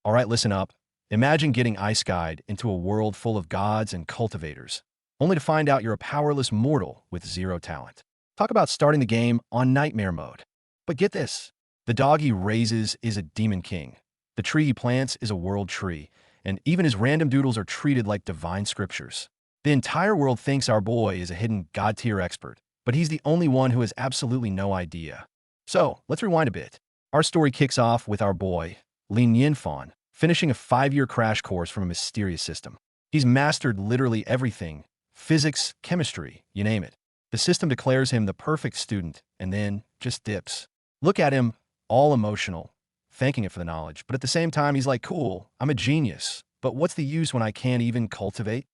All right, listen up. Imagine getting ice guide into a world full of gods and cultivators, only to find out you're a powerless mortal with zero talent. Talk about starting the game on nightmare mode. But get this, the dog he raises is a demon king. The tree he plants is a world tree, and even his random doodles are treated like divine scriptures. The entire world thinks our boy is a hidden god-tier expert, but he's the only one who has absolutely no idea. So, let's rewind a bit. Our story kicks off with our boy, Lin Yinfan, finishing a 5-year crash course from a mysterious system. He's mastered literally everything: physics, chemistry, you name it. The system declares him the perfect student, and then just dips. Look at him, all emotional, thanking it for the knowledge, but at the same time, he's like, cool, I'm a genius, but what's the use when I can't even cultivate?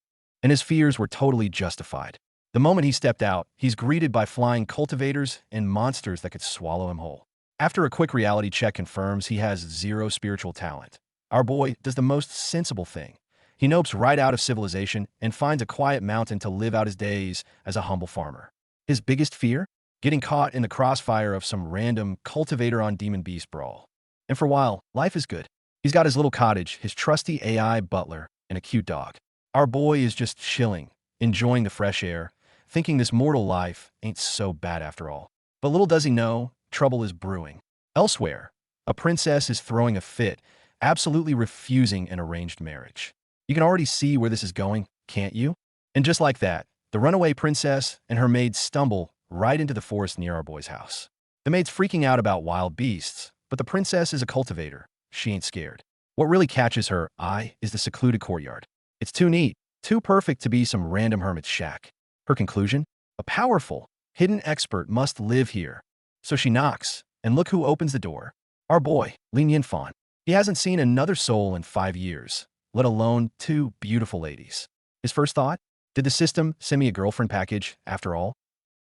And his fears were totally justified. The moment he stepped out, he's greeted by flying cultivators and monsters that could swallow him whole. After a quick reality check confirms he has zero spiritual talent, our boy does the most sensible thing. He nopes right out of civilization and finds a quiet mountain to live out his days as a humble farmer. His biggest fear? Getting caught in the crossfire of some random cultivator on demon beast brawl. And for a while, life is good. He's got his little cottage, his trusty AI butler, and a cute dog. Our boy is just chilling, enjoying the fresh air, thinking this mortal life ain't so bad after all. But little does he know, trouble is brewing. Elsewhere, a princess is throwing a fit, absolutely refusing an arranged marriage. You can already see where this is going, can't you? And just like that, the runaway princess and her maid stumble right into the forest near our boy's house. The maid's freaking out about wild beasts, but the princess is a cultivator. She ain't scared. What really catches her eye is the secluded courtyard. It's too neat, too perfect to be some random hermit's shack. Her conclusion? A powerful, hidden expert must live here. So she knocks, and look who opens the door. Our boy, Lin Yinfan. He hasn't seen another soul in 5 years, let alone 2 beautiful ladies. His first thought? Did the system send me a girlfriend package, after all?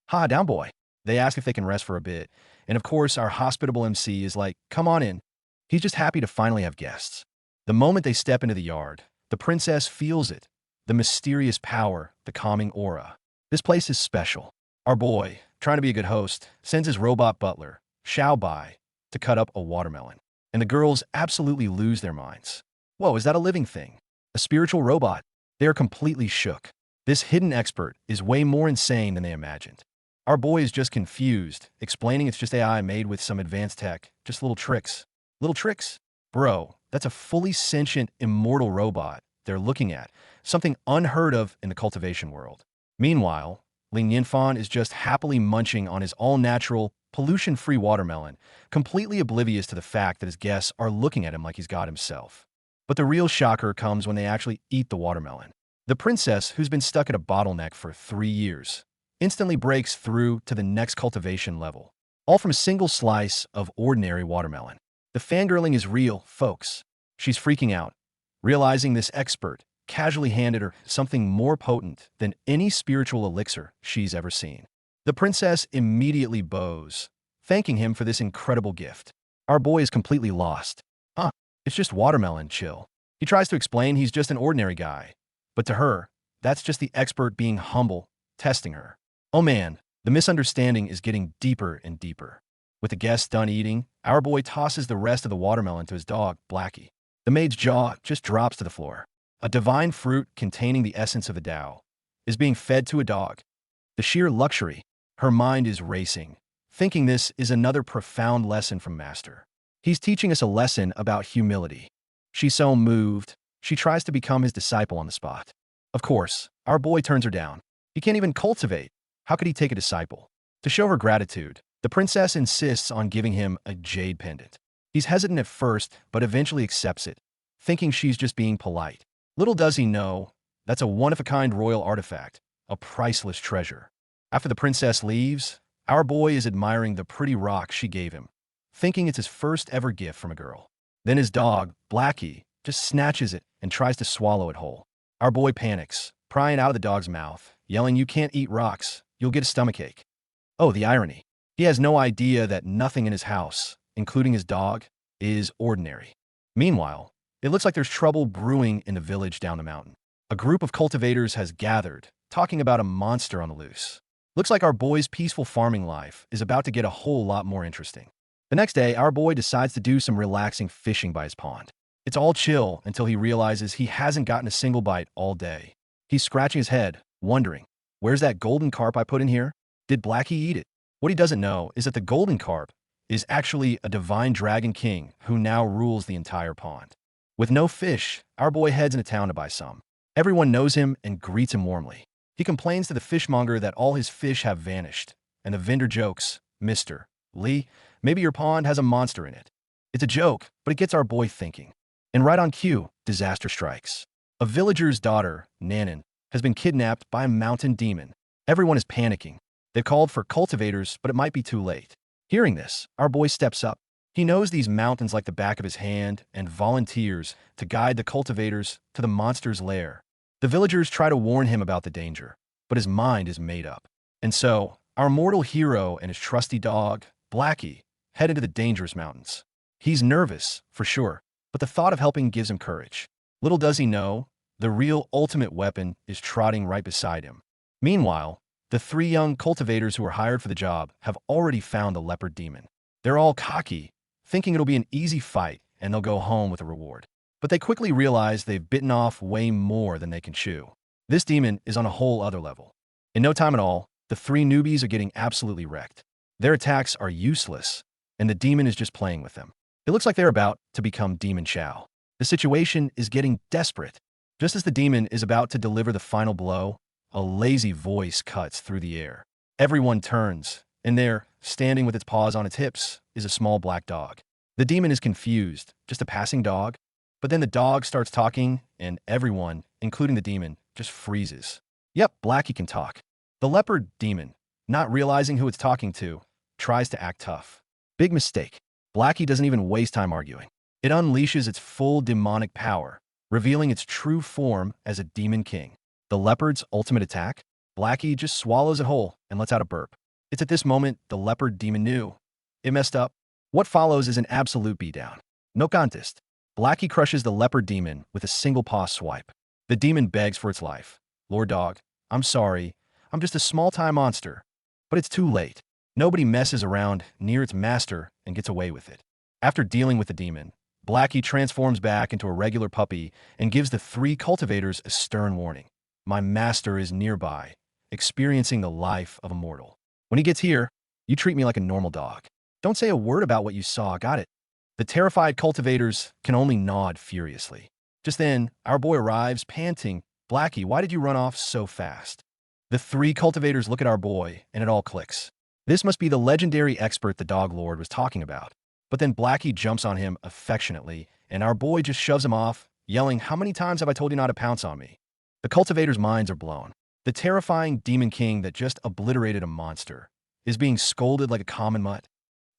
Ha, down boy. They ask if they can rest for a bit, and of course our hospitable MC is like, come on in. He's just happy to finally have guests. The moment they step into the yard, the princess feels it. The mysterious power, the calming aura. This place is special. Our boy, trying to be a good host, sends his robot butler, Xiao Bai, to cut up a watermelon. And the girls absolutely lose their minds. Whoa, is that a living thing? A spiritual robot? They are completely shook. This hidden expert is way more insane than they imagined. Our boy is just confused, explaining it's just AI made with some advanced tech, just little tricks. Little tricks? Bro, that's a fully sentient, immortal robot they're looking at, something unheard of in the cultivation world. Meanwhile, Lin Yinfan is just happily munching on his all-natural, pollution-free watermelon, completely oblivious to the fact that his guests are looking at him like he's God himself. But the real shocker comes when they actually eat the watermelon. The princess, who's been stuck at a bottleneck for 3 years, instantly breaks through to the next cultivation level, all from a single slice of ordinary watermelon. The fangirling is real, folks. She's freaking out, realizing this expert casually handed her something more potent than any spiritual elixir she's ever seen. The princess immediately bows, thanking him for this incredible gift. Our boy is completely lost. Huh, it's just watermelon, chill. He tries to explain he's just an ordinary guy, but to her, that's just the expert being humble, testing her. Oh man, the misunderstanding is getting deeper and deeper. With the guests done eating, our boy tosses the rest of the watermelon to his dog, Blackie. The maid's jaw just drops to the floor. A divine fruit containing the essence of a Tao is being fed to a dog. The sheer luxury. Her mind is racing, thinking this is another profound lesson from Master. He's teaching us a lesson about humility. She's so moved, she tries to become his disciple on the spot. Of course, our boy turns her down. He can't even cultivate. How could he take a disciple? To show her gratitude, the princess insists on giving him a jade pendant. He's hesitant at first, but eventually accepts it, thinking she's just being polite. Little does he know, that's a one-of-a-kind royal artifact, a priceless treasure. After the princess leaves, our boy is admiring the pretty rock she gave him, thinking it's his first ever gift from a girl. Then his dog, Blackie, just snatches it and tries to swallow it whole. Our boy panics, prying out of the dog's mouth, yelling, "You can't eat rocks, you'll get a stomachache." Oh, the irony. He has no idea that nothing in his house, including his dog, is ordinary. Meanwhile, it looks like there's trouble brewing in the village down the mountain. A group of cultivators has gathered, talking about a monster on the loose. Looks like our boy's peaceful farming life is about to get a whole lot more interesting. The next day, our boy decides to do some relaxing fishing by his pond. It's all chill until he realizes he hasn't gotten a single bite all day. He's scratching his head, wondering, where's that golden carp I put in here? Did Blackie eat it? What he doesn't know is that the golden carp is actually a divine dragon king who now rules the entire pond. With no fish, our boy heads into town to buy some. Everyone knows him and greets him warmly. He complains to the fishmonger that all his fish have vanished, and the vendor jokes, Mr. Lee, maybe your pond has a monster in it. It's a joke, but it gets our boy thinking. And right on cue, disaster strikes. A villager's daughter, Nanan, has been kidnapped by a mountain demon. Everyone is panicking. They've called for cultivators, but it might be too late. Hearing this, our boy steps up. He knows these mountains like the back of his hand and volunteers to guide the cultivators to the monster's lair. The villagers try to warn him about the danger, but his mind is made up. And so, our mortal hero and his trusty dog, Blackie, head into the dangerous mountains. He's nervous, for sure, but the thought of helping gives him courage. Little does he know, the real ultimate weapon is trotting right beside him. Meanwhile, the three young cultivators who were hired for the job have already found the leopard demon. They're all cocky, thinking it'll be an easy fight and they'll go home with a reward. But they quickly realize they've bitten off way more than they can chew. This demon is on a whole other level. In no time at all, the three newbies are getting absolutely wrecked. Their attacks are useless, and the demon is just playing with them. It looks like they're about to become Demon Chow. The situation is getting desperate. Just as the demon is about to deliver the final blow, a lazy voice cuts through the air. Everyone turns, and there, standing with its paws on its hips, is a small black dog. The demon is confused, just a passing dog. But then the dog starts talking, and everyone, including the demon, just freezes. Yep, Blackie can talk. The leopard demon, not realizing who it's talking to, tries to act tough. Big mistake. Blackie doesn't even waste time arguing. It unleashes its full demonic power, revealing its true form as a demon king. The leopard's ultimate attack? Blackie just swallows it whole and lets out a burp. It's at this moment the leopard demon knew. It messed up. What follows is an absolute beatdown. No contest. Blackie crushes the leopard demon with a single paw swipe. The demon begs for its life. Lord Dog, I'm sorry. I'm just a small-time monster. But it's too late. Nobody messes around near its master and gets away with it. After dealing with the demon, Blackie transforms back into a regular puppy and gives the three cultivators a stern warning. My master is nearby, experiencing the life of a mortal. When he gets here, you treat me like a normal dog. Don't say a word about what you saw, got it? The terrified cultivators can only nod furiously. Just then, our boy arrives, panting, Blackie, why did you run off so fast? The three cultivators look at our boy, and it all clicks. This must be the legendary expert the dog lord was talking about. But then Blackie jumps on him affectionately, and our boy just shoves him off, yelling, how many times have I told you not to pounce on me? The cultivators' minds are blown. The terrifying demon king that just obliterated a monster is being scolded like a common mutt.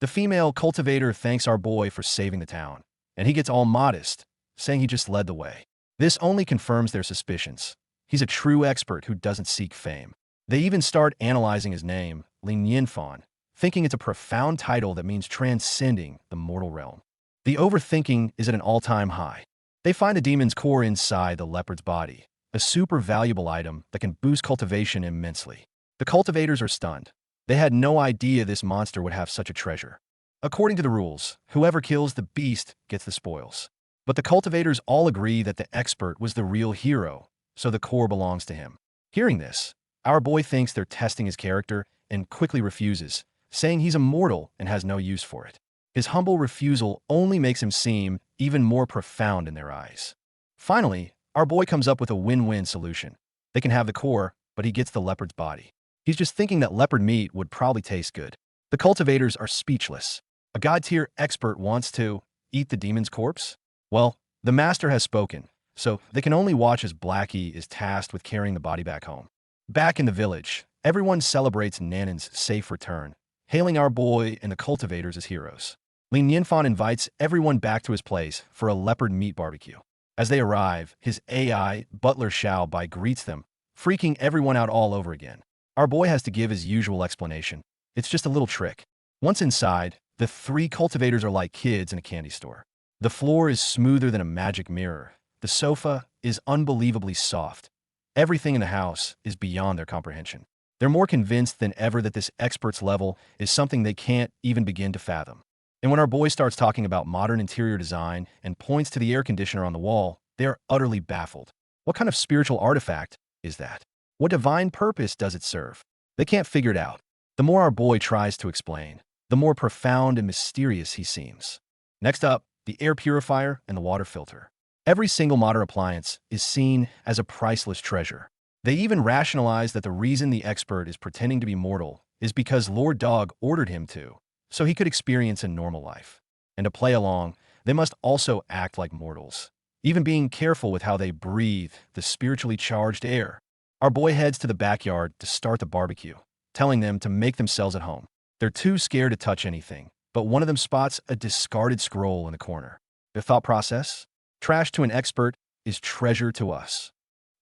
The female cultivator thanks our boy for saving the town, and he gets all modest, saying he just led the way. This only confirms their suspicions. He's a true expert who doesn't seek fame. They even start analyzing his name, Lin Yinfan, thinking it's a profound title that means transcending the mortal realm. The overthinking is at an all-time high. They find the demon's core inside the leopard's body, a super valuable item that can boost cultivation immensely. The cultivators are stunned. They had no idea this monster would have such a treasure. According to the rules, whoever kills the beast gets the spoils. But the cultivators all agree that the expert was the real hero, so the core belongs to him. Hearing this, our boy thinks they're testing his character and quickly refuses, saying he's immortal and has no use for it. His humble refusal only makes him seem even more profound in their eyes. Finally, our boy comes up with a win-win solution. They can have the core, but he gets the leopard's body. He's just thinking that leopard meat would probably taste good. The cultivators are speechless. A god-tier expert wants to eat the demon's corpse? Well, the master has spoken, so they can only watch as Blackie is tasked with carrying the body back home. Back in the village, everyone celebrates Nanan's safe return, hailing our boy and the cultivators as heroes. Lin Yinfan invites everyone back to his place for a leopard meat barbecue. As they arrive, his AI, Butler Xiao Bai, greets them, freaking everyone out all over again. Our boy has to give his usual explanation. It's just a little trick. Once inside, the three cultivators are like kids in a candy store. The floor is smoother than a magic mirror. The sofa is unbelievably soft. Everything in the house is beyond their comprehension. They're more convinced than ever that this expert's level is something they can't even begin to fathom. And when our boy starts talking about modern interior design and points to the air conditioner on the wall, they are utterly baffled. What kind of spiritual artifact is that? What divine purpose does it serve? They can't figure it out. The more our boy tries to explain, the more profound and mysterious he seems. Next up, the air purifier and the water filter. Every single modern appliance is seen as a priceless treasure. They even rationalize that the reason the expert is pretending to be mortal is because Lord Dog ordered him to, so he could experience a normal life. And to play along, they must also act like mortals, even being careful with how they breathe the spiritually charged air. Our boy heads to the backyard to start the barbecue, telling them to make themselves at home. They're too scared to touch anything, but one of them spots a discarded scroll in the corner. Their thought process? Trash to an expert is treasure to us.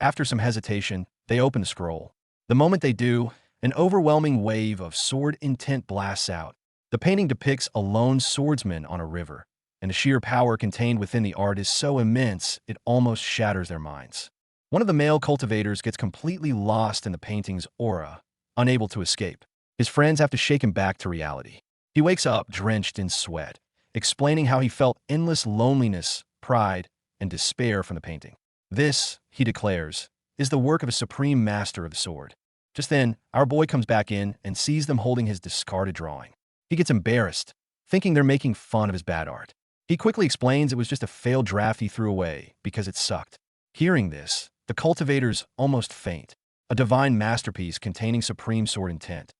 After some hesitation, they open the scroll. The moment they do, an overwhelming wave of sword intent blasts out. The painting depicts a lone swordsman on a river, and the sheer power contained within the art is so immense it almost shatters their minds. One of the male cultivators gets completely lost in the painting's aura, unable to escape. His friends have to shake him back to reality. He wakes up drenched in sweat, explaining how he felt endless loneliness, pride, and despair from the painting. This, he declares, is the work of a supreme master of the sword. Just then, our boy comes back in and sees them holding his discarded drawing. He gets embarrassed, thinking they're making fun of his bad art. He quickly explains it was just a failed draft he threw away because it sucked. Hearing this, the cultivators almost faint. A divine masterpiece containing supreme sword intent.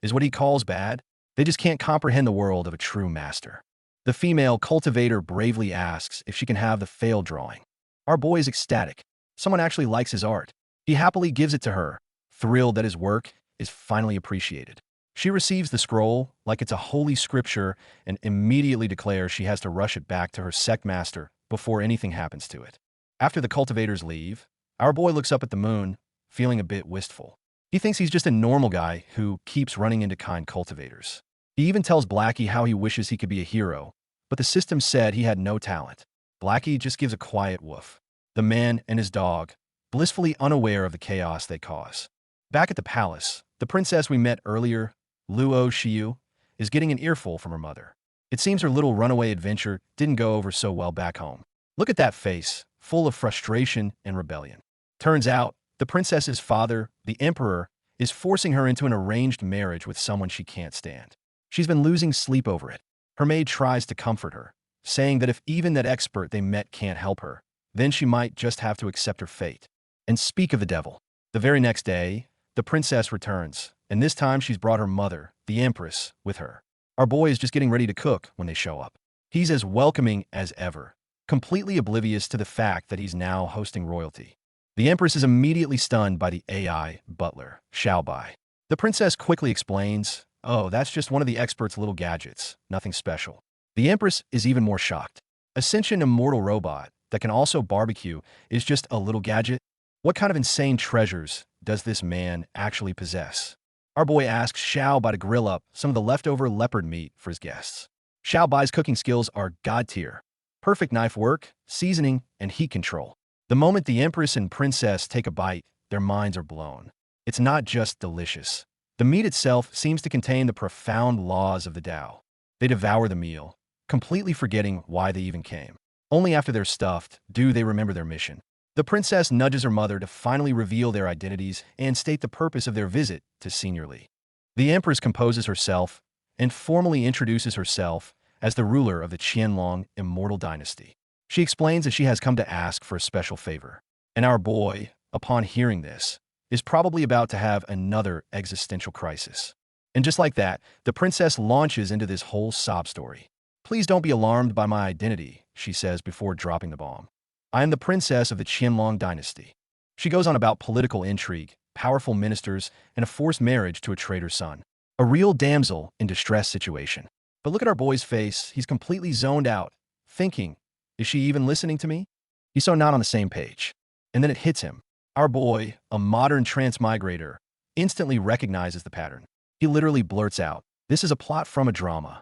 Is what he calls bad? They just can't comprehend the world of a true master. The female cultivator bravely asks if she can have the failed drawing. Our boy is ecstatic. Someone actually likes his art. He happily gives it to her, thrilled that his work is finally appreciated. She receives the scroll like it's a holy scripture and immediately declares she has to rush it back to her sect master before anything happens to it. After the cultivators leave, our boy looks up at the moon, feeling a bit wistful. He thinks he's just a normal guy who keeps running into kind cultivators. He even tells Blackie how he wishes he could be a hero, but the system said he had no talent. Blackie just gives a quiet woof. The man and his dog, blissfully unaware of the chaos they cause. Back at the palace, the princess we met earlier, Luo Xiu, is getting an earful from her mother. It seems her little runaway adventure didn't go over so well back home. Look at that face, full of frustration and rebellion. Turns out, the princess's father, the emperor, is forcing her into an arranged marriage with someone she can't stand. She's been losing sleep over it. Her maid tries to comfort her, saying that if even that expert they met can't help her, then she might just have to accept her fate. And speak of the devil. The very next day, the princess returns, and this time she's brought her mother, the empress, with her. Our boy is just getting ready to cook when they show up. He's as welcoming as ever, completely oblivious to the fact that he's now hosting royalty. The empress is immediately stunned by the AI butler, Xiaobai. The princess quickly explains, "Oh, that's just one of the expert's little gadgets, nothing special." The empress is even more shocked. A sentient immortal robot that can also barbecue is just a little gadget? What kind of insane treasures does this man actually possess? Our boy asks Xiaobai to grill up some of the leftover leopard meat for his guests. Xiaobai's cooking skills are god tier. Perfect knife work, seasoning, and heat control. The moment the empress and princess take a bite, their minds are blown. It's not just delicious. The meat itself seems to contain the profound laws of the Tao. They devour the meal, completely forgetting why they even came. Only after they're stuffed do they remember their mission. The princess nudges her mother to finally reveal their identities and state the purpose of their visit to Senior Li. The empress composes herself and formally introduces herself as the ruler of the Qianlong immortal dynasty. She explains that she has come to ask for a special favor. And our boy, upon hearing this, is probably about to have another existential crisis. And just like that, the princess launches into this whole sob story. "Please don't be alarmed by my identity," she says before dropping the bomb. "I am the princess of the Qianlong dynasty." She goes on about political intrigue, powerful ministers, and a forced marriage to a traitor's son. A real damsel in distress situation. But look at our boy's face. He's completely zoned out, thinking, is she even listening to me? He's so not on the same page. And then it hits him. Our boy, a modern transmigrator, instantly recognizes the pattern. He literally blurts out, "This is a plot from a drama."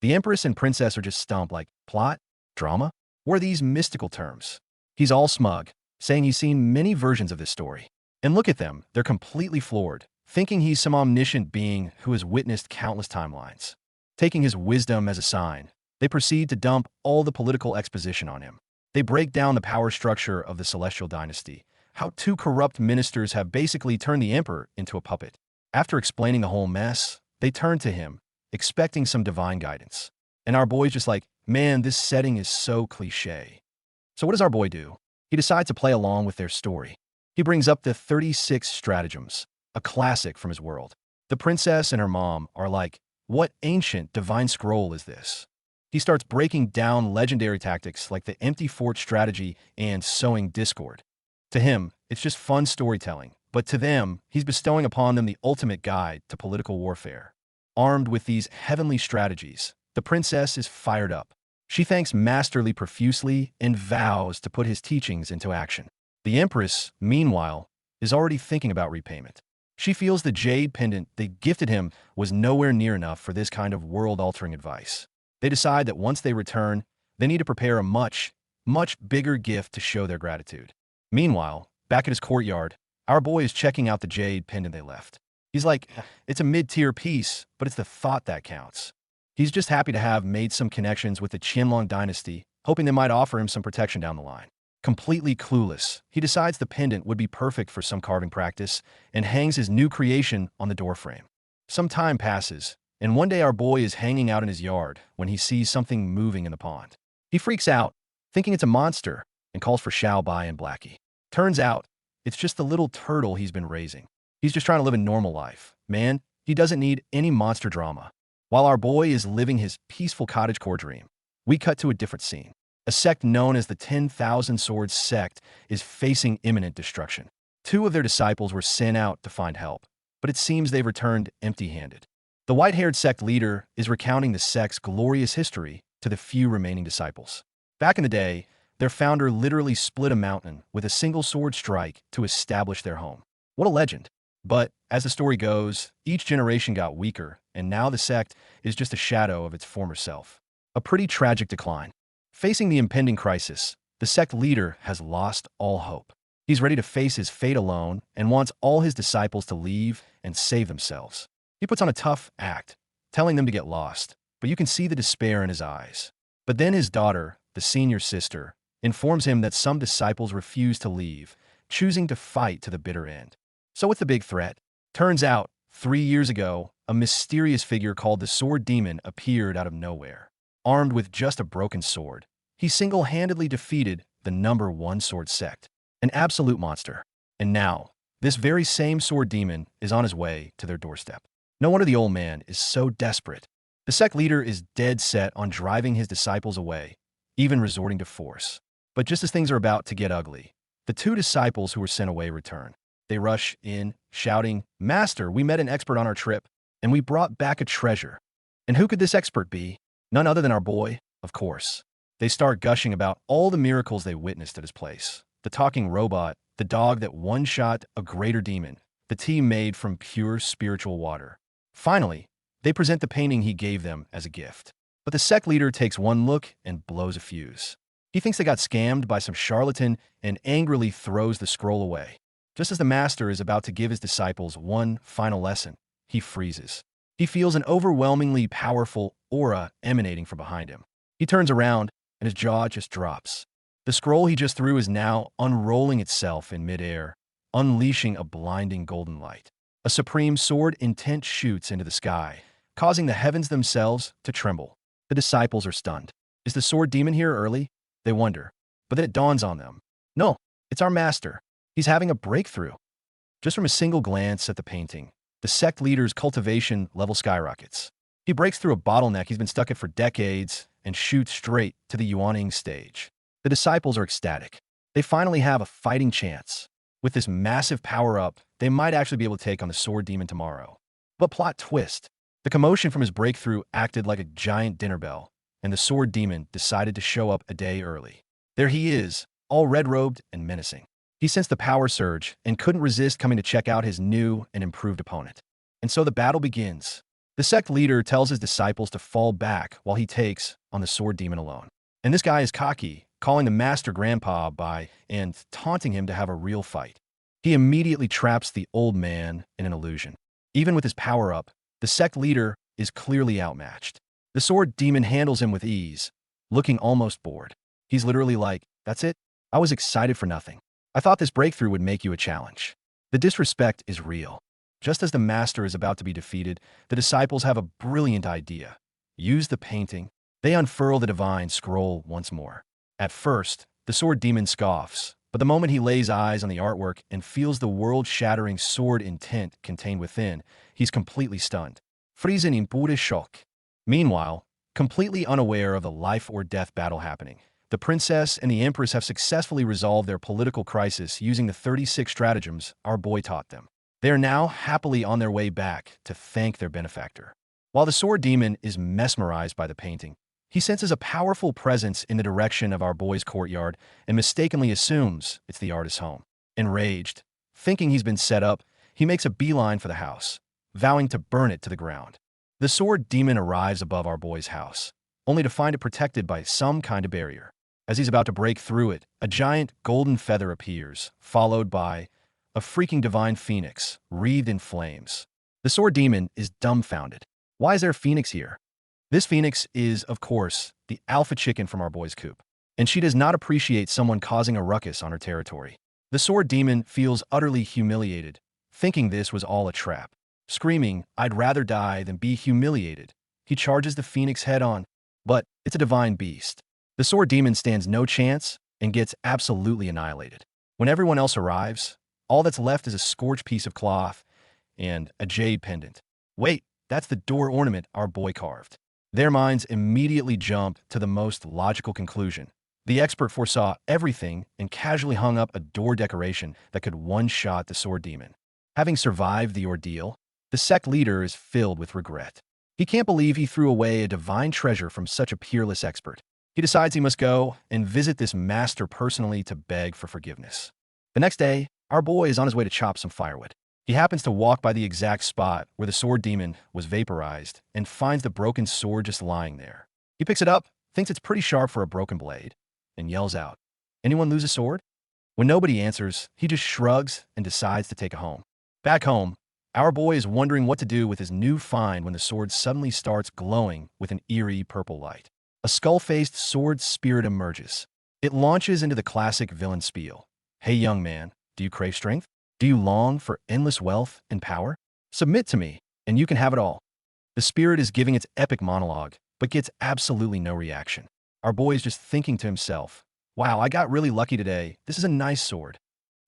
The empress and princess are just stumped like, plot? Drama? What are these mystical terms? He's all smug, saying he's seen many versions of this story. And look at them, they're completely floored, thinking he's some omniscient being who has witnessed countless timelines. Taking his wisdom as a sign, They proceed to dump all the political exposition on him. They break down the power structure of the celestial dynasty, how two corrupt ministers have basically turned the emperor into a puppet. After explaining the whole mess, they turn to him, expecting some divine guidance. And our boy's just like, man, this setting is so cliche. So what does our boy do? He decides to play along with their story. He brings up the 36 stratagems, a classic from his world. The princess and her mom are like, what ancient divine scroll is this? He starts breaking down legendary tactics like the empty fort strategy and sowing discord. To him, it's just fun storytelling, but to them, he's bestowing upon them the ultimate guide to political warfare. Armed with these heavenly strategies, the princess is fired up. She thanks Master Li profusely and vows to put his teachings into action. The Empress, meanwhile, is already thinking about repayment. She feels the jade pendant they gifted him was nowhere near enough for this kind of world-altering advice. They decide that once they return, they need to prepare a much bigger gift to show their gratitude. Meanwhile, back at his courtyard, our boy is checking out the jade pendant they left. He's like, it's a mid-tier piece, but it's the thought that counts. He's just happy to have made some connections with the Qianlong dynasty, hoping they might offer him some protection down the line. Completely clueless, he decides the pendant would be perfect for some carving practice and hangs his new creation on the doorframe. Some time passes, and one day our boy is hanging out in his yard when he sees something moving in the pond. He freaks out, thinking it's a monster, and calls for Xiao Bai and Blackie. Turns out, it's just the little turtle he's been raising. He's just trying to live a normal life. Man, he doesn't need any monster drama. While our boy is living his peaceful cottagecore dream, we cut to a different scene. A sect known as the 10,000 Swords sect is facing imminent destruction. Two of their disciples were sent out to find help, but it seems they've returned empty-handed. The white-haired sect leader is recounting the sect's glorious history to the few remaining disciples. Back in the day, their founder literally split a mountain with a single sword strike to establish their home. What a legend. But, as the story goes, each generation got weaker, and now the sect is just a shadow of its former self. A pretty tragic decline. Facing the impending crisis, the sect leader has lost all hope. He's ready to face his fate alone and wants all his disciples to leave and save themselves. He puts on a tough act, telling them to get lost, but you can see the despair in his eyes. But then his daughter, the senior sister, informs him that some disciples refuse to leave, choosing to fight to the bitter end. So what's the big threat? Turns out, 3 years ago, a mysterious figure called the Sword Demon appeared out of nowhere. Armed with just a broken sword, he single-handedly defeated the #1 sword sect, an absolute monster. And now, this very same Sword Demon is on his way to their doorstep. No wonder the old man is so desperate. The sect leader is dead set on driving his disciples away, even resorting to force. But just as things are about to get ugly, the two disciples who were sent away return. They rush in, shouting, "Master, we met an expert on our trip, and we brought back a treasure." And who could this expert be? None other than our boy, of course. They start gushing about all the miracles they witnessed at his place. The talking robot, the dog that one-shot a greater demon, the tea made from pure spiritual water. Finally, they present the painting he gave them as a gift. But the sect leader takes one look and blows a fuse. He thinks they got scammed by some charlatan and angrily throws the scroll away. Just as the master is about to give his disciples one final lesson, he freezes. He feels an overwhelmingly powerful aura emanating from behind him. He turns around, and his jaw just drops. The scroll he just threw is now unrolling itself in midair, unleashing a blinding golden light. A supreme sword intent shoots into the sky, causing the heavens themselves to tremble. The disciples are stunned. Is the sword demon here early? They wonder. But then it dawns on them. No, it's our master. He's having a breakthrough. Just from a single glance at the painting, the sect leader's cultivation level skyrockets. He breaks through a bottleneck he's been stuck at for decades and shoots straight to the Yuaning stage. The disciples are ecstatic. They finally have a fighting chance. With this massive power-up, they might actually be able to take on the sword demon tomorrow. But plot twist. The commotion from his breakthrough acted like a giant dinner bell, and the sword demon decided to show up a day early. There he is, all red-robed and menacing. He sensed the power surge and couldn't resist coming to check out his new and improved opponent. And so the battle begins. The sect leader tells his disciples to fall back while he takes on the sword demon alone. And this guy is cocky, calling the master grandpa by and taunting him to have a real fight. He immediately traps the old man in an illusion. Even with his power-up, the sect leader is clearly outmatched. The sword demon handles him with ease, looking almost bored. He's literally like, "That's it? I was excited for nothing. I thought this breakthrough would make you a challenge." The disrespect is real. Just as the master is about to be defeated, the disciples have a brilliant idea. Use the painting. They unfurl the divine scroll once more. At first, the sword demon scoffs, but the moment he lays eyes on the artwork and feels the world-shattering sword intent contained within, he's completely stunned. Friesen in pure shock. Meanwhile, completely unaware of the life-or-death battle happening, the princess and the empress have successfully resolved their political crisis using the 36 stratagems our boy taught them. They are now happily on their way back to thank their benefactor. While the sword demon is mesmerized by the painting, he senses a powerful presence in the direction of our boy's courtyard and mistakenly assumes it's the artist's home. Enraged, thinking he's been set up, he makes a beeline for the house, vowing to burn it to the ground. The sword demon arrives above our boy's house, only to find it protected by some kind of barrier. As he's about to break through it, a giant golden feather appears, followed by a freaking divine phoenix, wreathed in flames. The sword demon is dumbfounded. Why is there a phoenix here? This phoenix is, of course, the alpha chicken from our boy's coop, and she does not appreciate someone causing a ruckus on her territory. The sword demon feels utterly humiliated, thinking this was all a trap. Screaming, "I'd rather die than be humiliated," he charges the phoenix head-on, but it's a divine beast. The sword demon stands no chance and gets absolutely annihilated. When everyone else arrives, all that's left is a scorched piece of cloth and a jade pendant. Wait, that's the door ornament our boy carved. Their minds immediately jump to the most logical conclusion. The expert foresaw everything and casually hung up a door decoration that could one-shot the sword demon. Having survived the ordeal, the sect leader is filled with regret. He can't believe he threw away a divine treasure from such a peerless expert. He decides he must go and visit this master personally to beg for forgiveness. The next day, our boy is on his way to chop some firewood. He happens to walk by the exact spot where the sword demon was vaporized and finds the broken sword just lying there. He picks it up, thinks it's pretty sharp for a broken blade, and yells out, "Anyone lose a sword?" When nobody answers, he just shrugs and decides to take it home. Back home, our boy is wondering what to do with his new find when the sword suddenly starts glowing with an eerie purple light. A skull-faced sword spirit emerges. It launches into the classic villain spiel. "Hey young man, do you crave strength? Do you long for endless wealth and power? Submit to me, and you can have it all." The spirit is giving its epic monologue, but gets absolutely no reaction. Our boy is just thinking to himself, "Wow, I got really lucky today. This is a nice sword."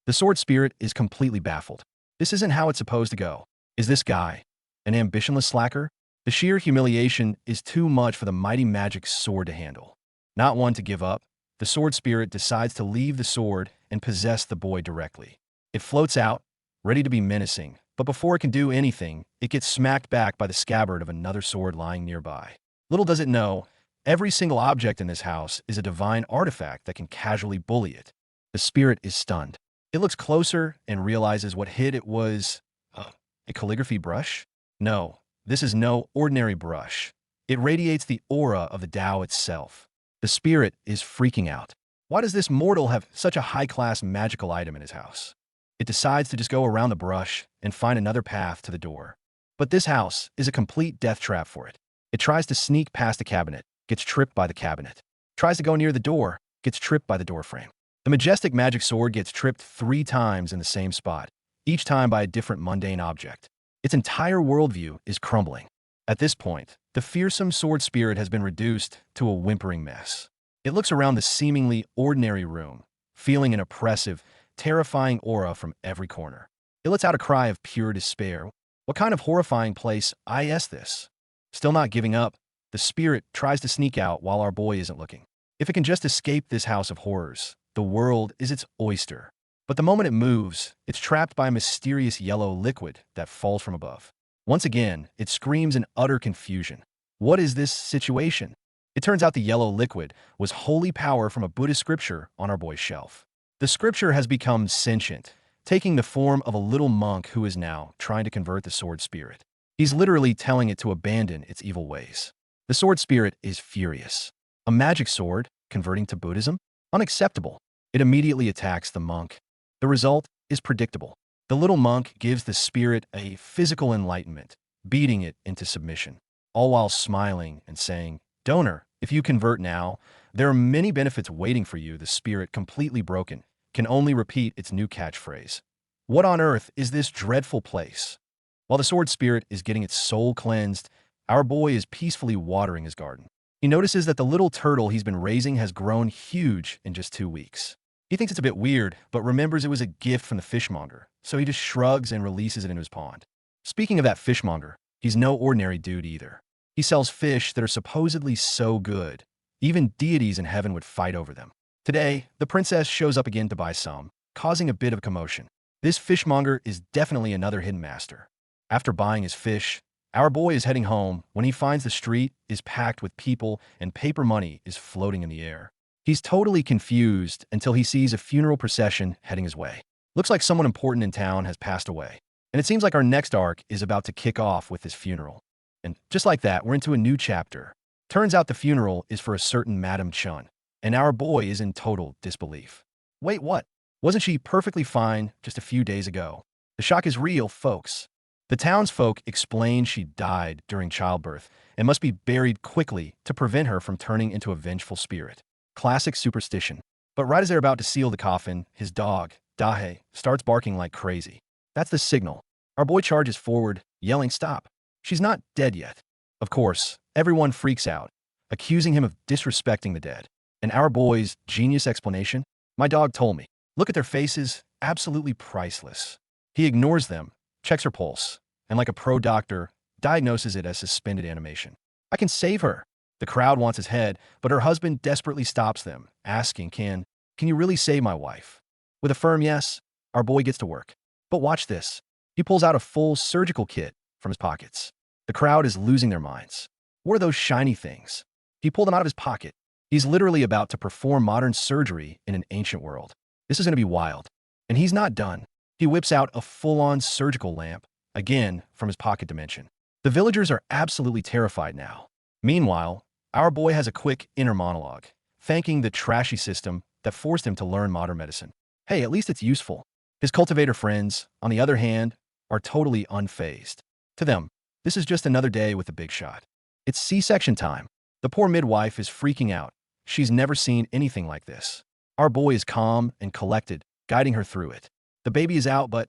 The sword spirit is completely baffled. This isn't how it's supposed to go. Is this guy an ambitionless slacker? The sheer humiliation is too much for the mighty magic sword to handle. Not one to give up, the sword spirit decides to leave the sword and possess the boy directly. It floats out, ready to be menacing, but before it can do anything, it gets smacked back by the scabbard of another sword lying nearby. Little does it know, every single object in this house is a divine artifact that can casually bully it. The spirit is stunned. It looks closer and realizes what hit it was a calligraphy brush? No, this is no ordinary brush. It radiates the aura of the Tao itself. The spirit is freaking out. Why does this mortal have such a high-class magical item in his house? It decides to just go around the brush and find another path to the door. But this house is a complete death trap for it. It tries to sneak past the cabinet, gets tripped by the cabinet. Tries to go near the door, gets tripped by the doorframe. The majestic magic sword gets tripped 3 times in the same spot, each time by a different mundane object. Its entire worldview is crumbling. At this point, the fearsome sword spirit has been reduced to a whimpering mess. It looks around the seemingly ordinary room, feeling an oppressive, terrifying aura from every corner. It lets out a cry of pure despair. What kind of horrifying place is this? Still not giving up, the spirit tries to sneak out while our boy isn't looking. If it can just escape this house of horrors, the world is its oyster. But the moment it moves, it's trapped by a mysterious yellow liquid that falls from above. Once again, it screams in utter confusion. What is this situation? It turns out the yellow liquid was holy power from a Buddhist scripture on our boy's shelf. The scripture has become sentient, taking the form of a little monk who is now trying to convert the sword spirit. He's literally telling it to abandon its evil ways. The sword spirit is furious. A magic sword converting to Buddhism? Unacceptable. It immediately attacks the monk. The result is predictable. The little monk gives the spirit a physical enlightenment, beating it into submission. all while smiling and saying, "Donor, if you convert now, there are many benefits waiting for you." The spirit, completely broken, can only repeat its new catchphrase. What on earth is this dreadful place? While the sword spirit is getting its soul cleansed, our boy is peacefully watering his garden. He notices that the little turtle he's been raising has grown huge in just 2 weeks. He thinks it's a bit weird, but remembers it was a gift from the fishmonger, so he just shrugs and releases it into his pond. Speaking of that fishmonger, he's no ordinary dude either. He sells fish that are supposedly so good, even deities in heaven would fight over them. Today, the princess shows up again to buy some, causing a bit of commotion. This fishmonger is definitely another hidden master. After buying his fish, our boy is heading home when he finds the street is packed with people and paper money is floating in the air. He's totally confused until he sees a funeral procession heading his way. Looks like someone important in town has passed away. And it seems like our next arc is about to kick off with this funeral. And just like that, we're into a new chapter. Turns out the funeral is for a certain Madame Chun, and our boy is in total disbelief. Wait, what? Wasn't she perfectly fine just a few days ago? The shock is real, folks. The townsfolk explain she died during childbirth and must be buried quickly to prevent her from turning into a vengeful spirit. Classic superstition. But right as they're about to seal the coffin, his dog, Dahe, starts barking like crazy. That's the signal. Our boy charges forward, yelling, "Stop. She's not dead yet." Of course, everyone freaks out, accusing him of disrespecting the dead. And our boy's genius explanation? "My dog told me. Look at their faces, absolutely priceless." He ignores them, checks her pulse, and like a pro doctor, diagnoses it as suspended animation. "I can save her." The crowd wants his head, but her husband desperately stops them, asking, Can you really save my wife?" With a firm yes, our boy gets to work. But watch this. He pulls out a full surgical kit from his pockets. The crowd is losing their minds. What are those shiny things? He pulled them out of his pocket. He's literally about to perform modern surgery in an ancient world. This is going to be wild. And he's not done. He whips out a full-on surgical lamp, again from his pocket dimension. The villagers are absolutely terrified now. Meanwhile, our boy has a quick inner monologue, thanking the trashy system that forced him to learn modern medicine. Hey, at least it's useful. His cultivator friends, on the other hand, are totally unfazed. To them, this is just another day with the big shot. It's C-section time. The poor midwife is freaking out. She's never seen anything like this. Our boy is calm and collected, guiding her through it. The baby is out, but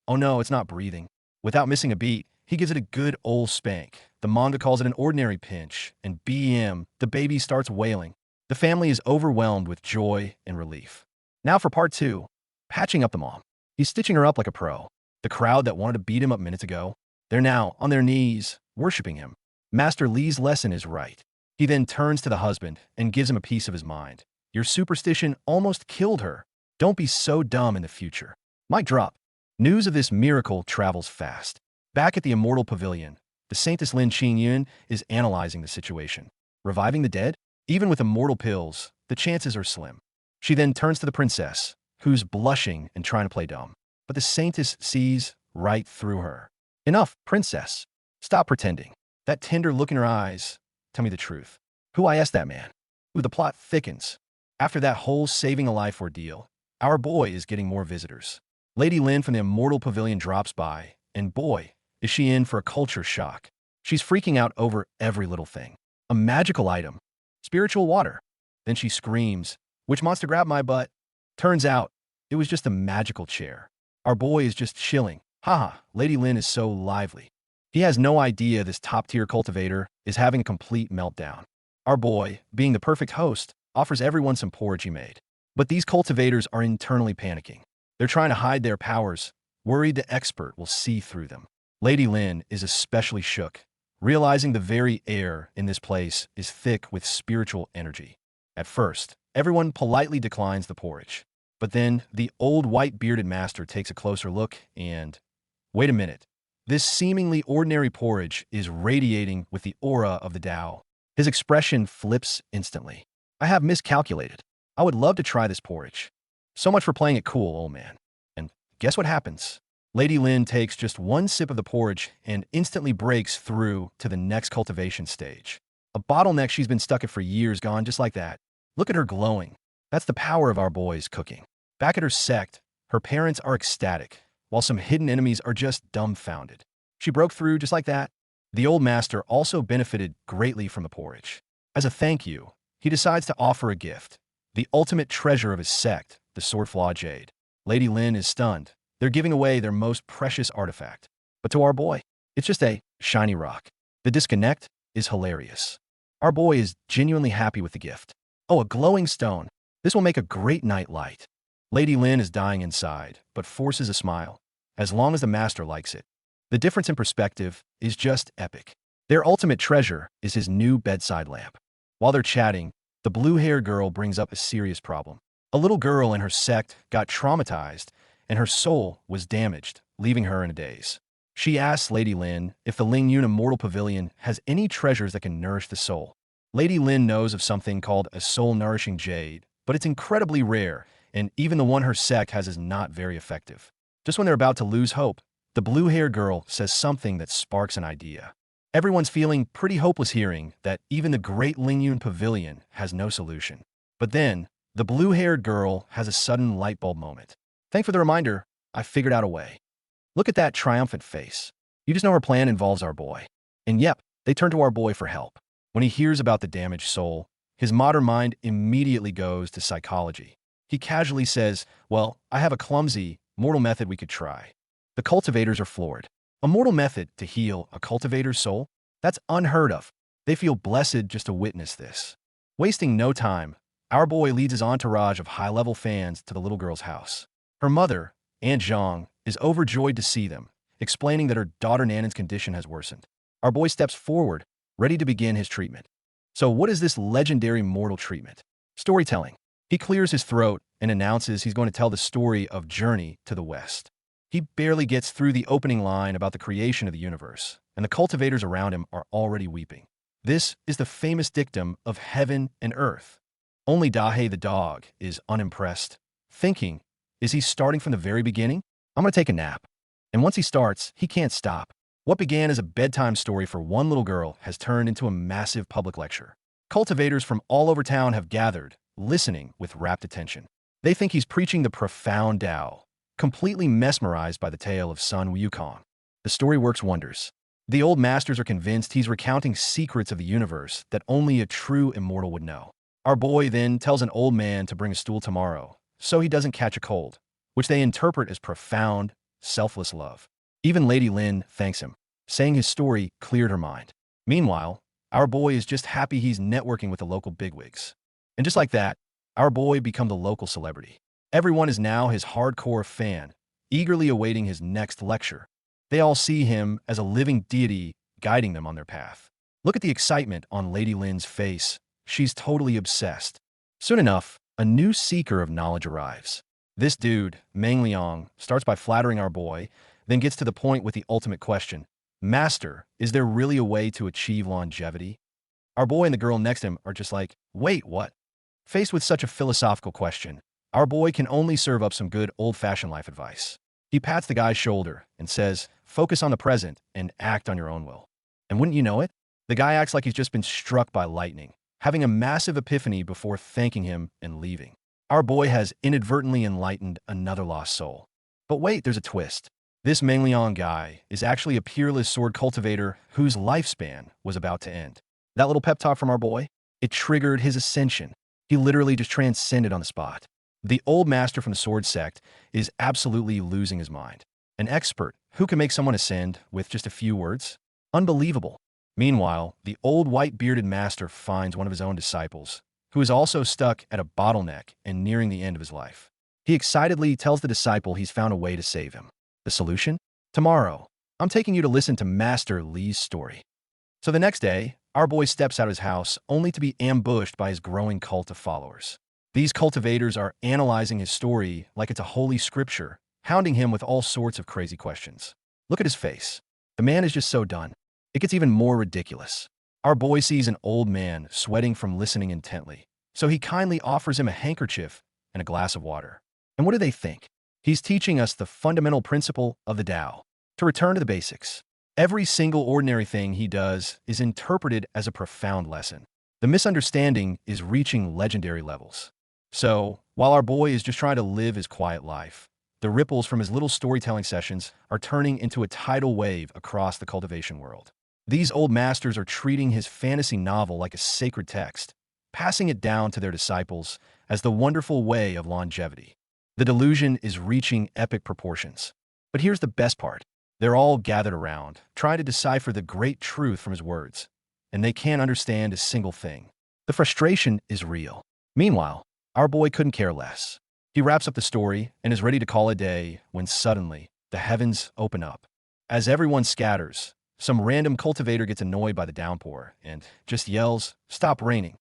oh no, it's not breathing. Without missing a beat, he gives it a good old spank. The manga calls it an ordinary pinch, and BM, the baby starts wailing. The family is overwhelmed with joy and relief. Now for part 2, patching up the mom. He's stitching her up like a pro. The crowd that wanted to beat him up minutes ago, they're now on their knees, worshiping him. Master Lee's lesson is right. He then turns to the husband and gives him a piece of his mind. "Your superstition almost killed her. Don't be so dumb in the future." Mic drop. News of this miracle travels fast. Back at the Immortal Pavilion, the Saintess Lin Qingyun is analyzing the situation. Reviving the dead? Even with immortal pills, the chances are slim. She then turns to the princess, who's blushing and trying to play dumb. But the Saintess sees right through her. "Enough, princess. Stop pretending. That tender look in her eyes. Tell me the truth." "Who?" I asked that man. Ooh, the plot thickens. After that whole saving a life ordeal, our boy is getting more visitors. Lady Lin from the Immortal Pavilion drops by, and boy, is she in for a culture shock. She's freaking out over every little thing. A magical item. Spiritual water. Then she screams, "Which monster grabbed my butt?" Turns out, it was just a magical chair. Our boy is just chilling. Haha, Lady Lin is so lively. He has no idea this top-tier cultivator is having a complete meltdown. Our boy, being the perfect host, offers everyone some porridge he made. But these cultivators are internally panicking. They're trying to hide their powers, worried the expert will see through them. Lady Lin is especially shook, realizing the very air in this place is thick with spiritual energy. At first, everyone politely declines the porridge. But then, the old white-bearded master takes a closer look and... Wait a minute. This seemingly ordinary porridge is radiating with the aura of the Tao. His expression flips instantly. "I have miscalculated. I would love to try this porridge. So much for playing it cool, old man." And guess what happens? Lady Lin takes just one sip of the porridge and instantly breaks through to the next cultivation stage. A bottleneck she's been stuck at for years gone just like that. Look at her glowing. That's the power of our boy's cooking. Back at her sect, her parents are ecstatic, while some hidden enemies are just dumbfounded. She broke through just like that. The old master also benefited greatly from the porridge. As a thank you, he decides to offer a gift, the ultimate treasure of his sect, the swordflaw jade. Lady Lin is stunned. They're giving away their most precious artifact. But to our boy, it's just a shiny rock. The disconnect is hilarious. Our boy is genuinely happy with the gift. Oh, a glowing stone. This will make a great night light. Lady Lin is dying inside, but forces a smile, as long as the master likes it. The difference in perspective is just epic. Their ultimate treasure is his new bedside lamp. While they're chatting, the blue-haired girl brings up a serious problem. A little girl in her sect got traumatized, and her soul was damaged, leaving her in a daze. She asks Lady Lin if the Lingyun Immortal Pavilion has any treasures that can nourish the soul. Lady Lin knows of something called a soul-nourishing jade, but it's incredibly rare, and even the one her sect has is not very effective. Just when they're about to lose hope, the blue-haired girl says something that sparks an idea. Everyone's feeling pretty hopeless hearing that even the great Lingyun Pavilion has no solution. But then, the blue-haired girl has a sudden light bulb moment. Thanks for the reminder, I figured out a way. Look at that triumphant face. You just know her plan involves our boy. And yep, they turn to our boy for help. When he hears about the damaged soul, his modern mind immediately goes to psychology. He casually says, well, I have a clumsy, mortal method we could try. The cultivators are floored. A mortal method to heal a cultivator's soul? That's unheard of. They feel blessed just to witness this. Wasting no time, our boy leads his entourage of high-level fans to the little girl's house. Her mother, Aunt Zhang, is overjoyed to see them, explaining that her daughter Nanan's condition has worsened. Our boy steps forward, ready to begin his treatment. So what is this legendary mortal treatment? Storytelling. He clears his throat and announces he's going to tell the story of Journey to the West. He barely gets through the opening line about the creation of the universe, and the cultivators around him are already weeping. This is the famous dictum of heaven and earth. Only Dahe the dog is unimpressed, thinking, is he starting from the very beginning? I'm going to take a nap. And once he starts, he can't stop. What began as a bedtime story for one little girl has turned into a massive public lecture. Cultivators from all over town have gathered, listening with rapt attention. They think he's preaching the profound Tao, completely mesmerized by the tale of Sun Wukong. The story works wonders. The old masters are convinced he's recounting secrets of the universe that only a true immortal would know. Our boy then tells an old man to bring a stool tomorrow, so he doesn't catch a cold, which they interpret as profound, selfless love. Even Lady Lin thanks him, saying his story cleared her mind. Meanwhile, our boy is just happy he's networking with the local bigwigs. And just like that, our boy becomes the local celebrity. Everyone is now his hardcore fan, eagerly awaiting his next lecture. They all see him as a living deity guiding them on their path. Look at the excitement on Lady Lin's face. She's totally obsessed. Soon enough, a new seeker of knowledge arrives. This dude, Meng Liang, starts by flattering our boy, then gets to the point with the ultimate question. Master, is there really a way to achieve longevity? Our boy and the girl next to him are just like, wait, what? Faced with such a philosophical question, our boy can only serve up some good old-fashioned life advice. He pats the guy's shoulder and says, focus on the present and act on your own will. And wouldn't you know it? The guy acts like he's just been struck by lightning, having a massive epiphany before thanking him and leaving. Our boy has inadvertently enlightened another lost soul. But wait, there's a twist. This Meng Liang guy is actually a peerless sword cultivator whose lifespan was about to end. That little pep talk from our boy, it triggered his ascension. He literally just transcended on the spot. The old master from the sword sect is absolutely losing his mind. An expert who can make someone ascend with just a few words? Unbelievable. Meanwhile, the old white-bearded master finds one of his own disciples, who is also stuck at a bottleneck and nearing the end of his life. He excitedly tells the disciple he's found a way to save him. The solution? Tomorrow, I'm taking you to listen to Master Li's story. So the next day, our boy steps out of his house only to be ambushed by his growing cult of followers. These cultivators are analyzing his story like it's a holy scripture, hounding him with all sorts of crazy questions. Look at his face. The man is just so done. It gets even more ridiculous. Our boy sees an old man sweating from listening intently, so he kindly offers him a handkerchief and a glass of water. And what do they think? He's teaching us the fundamental principle of the Tao, to return to the basics. Every single ordinary thing he does is interpreted as a profound lesson. The misunderstanding is reaching legendary levels. So, while our boy is just trying to live his quiet life, the ripples from his little storytelling sessions are turning into a tidal wave across the cultivation world. These old masters are treating his fantasy novel like a sacred text, passing it down to their disciples as the wonderful way of longevity. The delusion is reaching epic proportions. But here's the best part. They're all gathered around, trying to decipher the great truth from his words, and they can't understand a single thing. The frustration is real. Meanwhile, our boy couldn't care less. He wraps up the story and is ready to call it a day when suddenly the heavens open up. As everyone scatters, some random cultivator gets annoyed by the downpour and just yells, "Stop raining."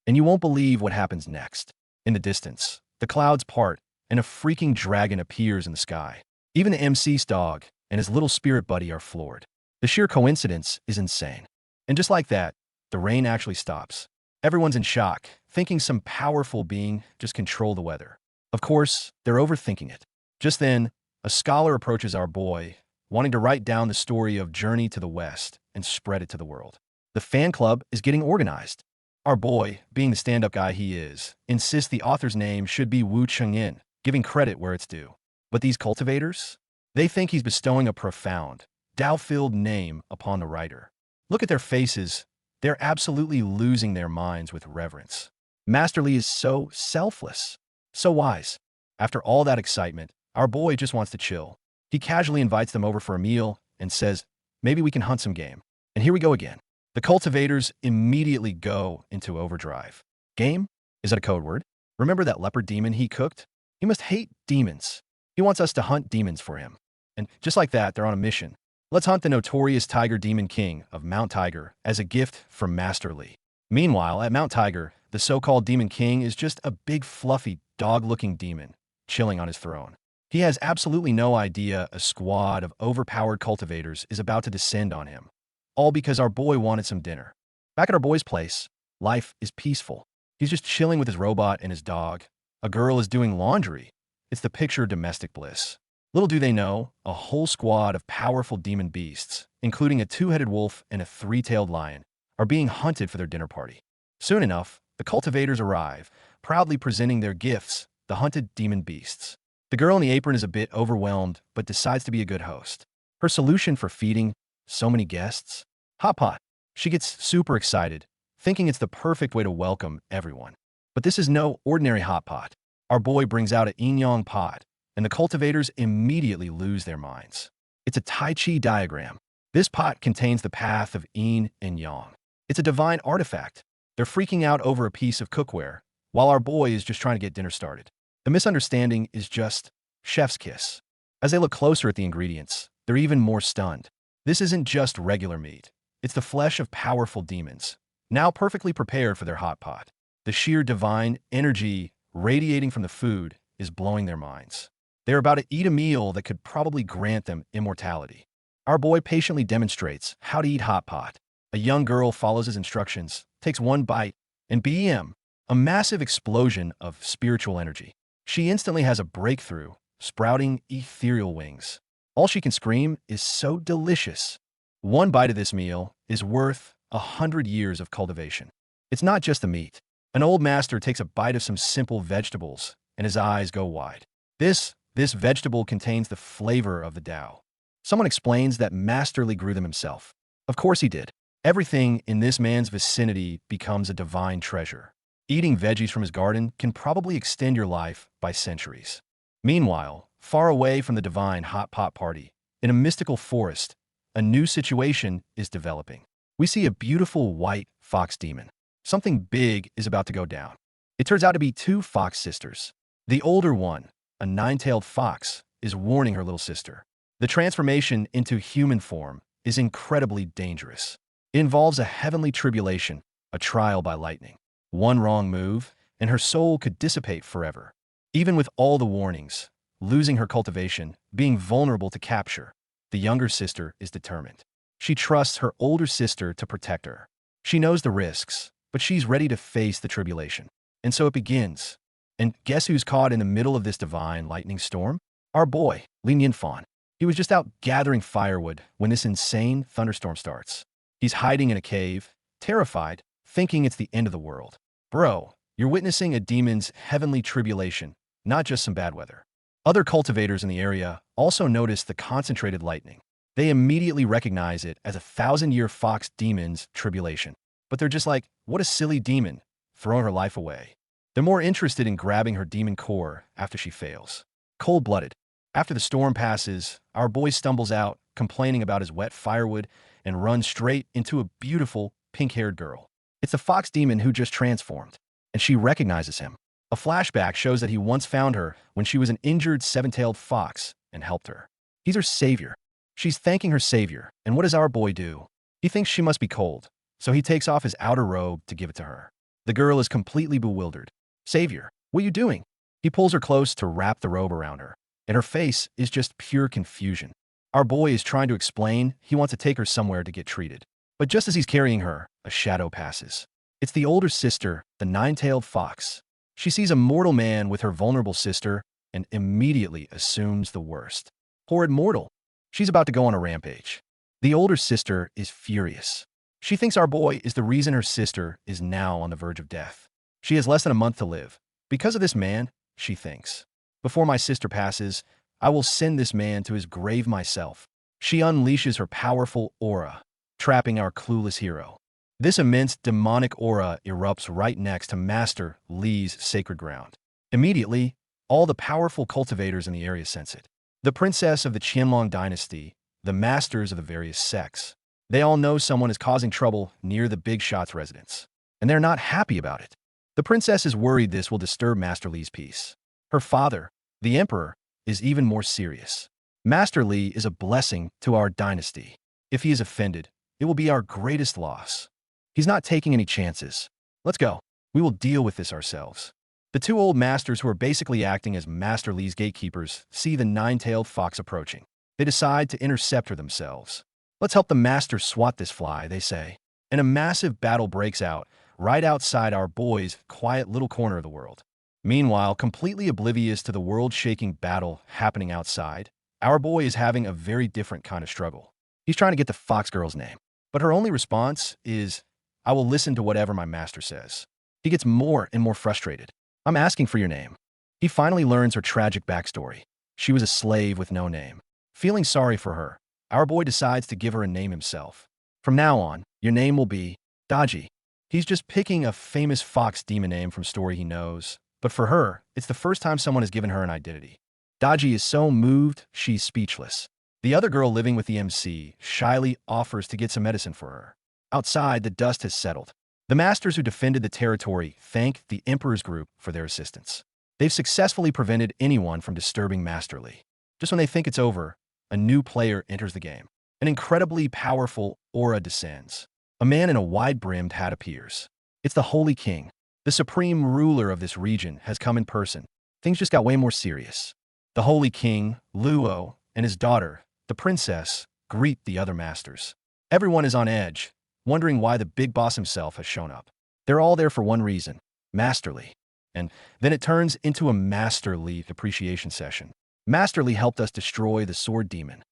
And you won't believe what happens next. In the distance, the clouds part and a freaking dragon appears in the sky. Even the MC's dog and his little spirit buddy are floored. The sheer coincidence is insane. And just like that, the rain actually stops. Everyone's in shock, thinking some powerful being just controlled the weather. Of course, they're overthinking it. Just then, a scholar approaches our boy, wanting to write down the story of Journey to the West and spread it to the world. The fan club is getting organized. Our boy, being the stand-up guy he is, insists the author's name should be Wu Chengyin, giving credit where it's due. But these cultivators? They think he's bestowing a profound, Tao-filled name upon the writer. Look at their faces. They're absolutely losing their minds with reverence. Master Li is so selfless, so wise. After all that excitement, our boy just wants to chill. He casually invites them over for a meal and says, "Maybe we can hunt some game." And here we go again. The cultivators immediately go into overdrive. Game? Is that a code word? Remember that leopard demon he cooked? He must hate demons. He wants us to hunt demons for him. And just like that, they're on a mission. Let's hunt the notorious Tiger Demon King of Mount Tiger as a gift from Master Li. Meanwhile, at Mount Tiger, the so-called Demon King is just a big, fluffy, dog-looking demon chilling on his throne. He has absolutely no idea a squad of overpowered cultivators is about to descend on him. All because our boy wanted some dinner. Back at our boy's place, life is peaceful. He's just chilling with his robot and his dog. A girl is doing laundry. It's the picture of domestic bliss. Little do they know, a whole squad of powerful demon beasts, including a two-headed wolf and a three-tailed lion, are being hunted for their dinner party. Soon enough, the cultivators arrive, proudly presenting their gifts, the hunted demon beasts. The girl in the apron is a bit overwhelmed, but decides to be a good host. Her solution for feeding so many guests? Hot pot. She gets super excited, thinking it's the perfect way to welcome everyone. But this is no ordinary hot pot. Our boy brings out a yin-yang pot, and the cultivators immediately lose their minds. It's a Tai Chi diagram. This pot contains the path of yin and yang. It's a divine artifact. They're freaking out over a piece of cookware, while our boy is just trying to get dinner started. The misunderstanding is just chef's kiss. As they look closer at the ingredients, they're even more stunned. This isn't just regular meat. It's the flesh of powerful demons, now perfectly prepared for their hot pot. The sheer divine energy radiating from the food is blowing their minds. They're about to eat a meal that could probably grant them immortality. Our boy patiently demonstrates how to eat hot pot. A young girl follows his instructions, takes one bite, and bam, a massive explosion of spiritual energy. She instantly has a breakthrough, sprouting ethereal wings. All she can scream is so delicious. One bite of this meal is worth 100 years of cultivation. It's not just the meat. An old master takes a bite of some simple vegetables, and his eyes go wide. This vegetable contains the flavor of the Tao. Someone explains that Master Li grew them himself. Of course he did. Everything in this man's vicinity becomes a divine treasure. Eating veggies from his garden can probably extend your life by centuries. Meanwhile, far away from the divine hot pot party, in a mystical forest, a new situation is developing. We see a beautiful white fox demon. Something big is about to go down. It turns out to be two fox sisters. The older one, a nine-tailed fox, is warning her little sister. The transformation into human form is incredibly dangerous. It involves a heavenly tribulation, a trial by lightning. One wrong move, and her soul could dissipate forever. Even with all the warnings, losing her cultivation, being vulnerable to capture, the younger sister is determined. She trusts her older sister to protect her. She knows the risks, but she's ready to face the tribulation. And so it begins. And guess who's caught in the middle of this divine lightning storm? Our boy, Lin Yinfan. He was just out gathering firewood when this insane thunderstorm starts. He's hiding in a cave, terrified, thinking it's the end of the world. Bro, you're witnessing a demon's heavenly tribulation, not just some bad weather. Other cultivators in the area also notice the concentrated lightning. They immediately recognize it as a thousand-year fox demon's tribulation. But they're just like, what a silly demon, throwing her life away. They're more interested in grabbing her demon core after she fails. Cold-blooded. After the storm passes, our boy stumbles out, complaining about his wet firewood, and runs straight into a beautiful, pink-haired girl. It's the fox demon who just transformed, and she recognizes him. A flashback shows that he once found her when she was an injured seven-tailed fox and helped her. He's her savior. She's thanking her savior, and what does our boy do? He thinks she must be cold, so he takes off his outer robe to give it to her. The girl is completely bewildered. Savior, what are you doing? He pulls her close to wrap the robe around her, and her face is just pure confusion. Our boy is trying to explain he wants to take her somewhere to get treated. But just as he's carrying her, a shadow passes. It's the older sister, the nine-tailed fox. She sees a mortal man with her vulnerable sister and immediately assumes the worst. Horrid mortal. She's about to go on a rampage. The older sister is furious. She thinks our boy is the reason her sister is now on the verge of death. She has less than a month to live. Because of this man, she thinks, before my sister passes, I will send this man to his grave myself. She unleashes her powerful aura, trapping our clueless hero. This immense demonic aura erupts right next to Master Li's sacred ground. Immediately, all the powerful cultivators in the area sense it. The princess of the Qianlong dynasty, the masters of the various sects. They all know someone is causing trouble near the big shot's residence, and they're not happy about it. The princess is worried this will disturb Master Li's peace. Her father, the emperor, is even more serious. Master Li is a blessing to our dynasty. If he is offended, it will be our greatest loss. He's not taking any chances. Let's go. We will deal with this ourselves. The two old masters who are basically acting as Master Li's gatekeepers see the nine-tailed fox approaching. They decide to intercept her themselves. Let's help the master swat this fly, they say. And a massive battle breaks out right outside our boy's quiet little corner of the world. Meanwhile, completely oblivious to the world-shaking battle happening outside, our boy is having a very different kind of struggle. He's trying to get the fox girl's name, but her only response is, I will listen to whatever my master says. He gets more and more frustrated. I'm asking for your name. He finally learns her tragic backstory. She was a slave with no name. Feeling sorry for her, our boy decides to give her a name himself. From now on, your name will be Daji. He's just picking a famous fox demon name from story he knows, but for her, it's the first time someone has given her an identity. Daji is so moved, she's speechless. The other girl living with the MC shyly offers to get some medicine for her. Outside, the dust has settled. The masters who defended the territory thank the Emperor's group for their assistance. They've successfully prevented anyone from disturbing Master Li. Just when they think it's over, a new player enters the game. An incredibly powerful aura descends. A man in a wide-brimmed hat appears. It's the Holy King. The supreme ruler of this region has come in person. Things just got way more serious. The Holy King, Luo, and his daughter, the princess, greet the other masters. Everyone is on edge, wondering why the big boss himself has shown up. They're all there for one reason, Master Li. And then it turns into a Master Li appreciation session. Master Li helped us destroy the sword demon.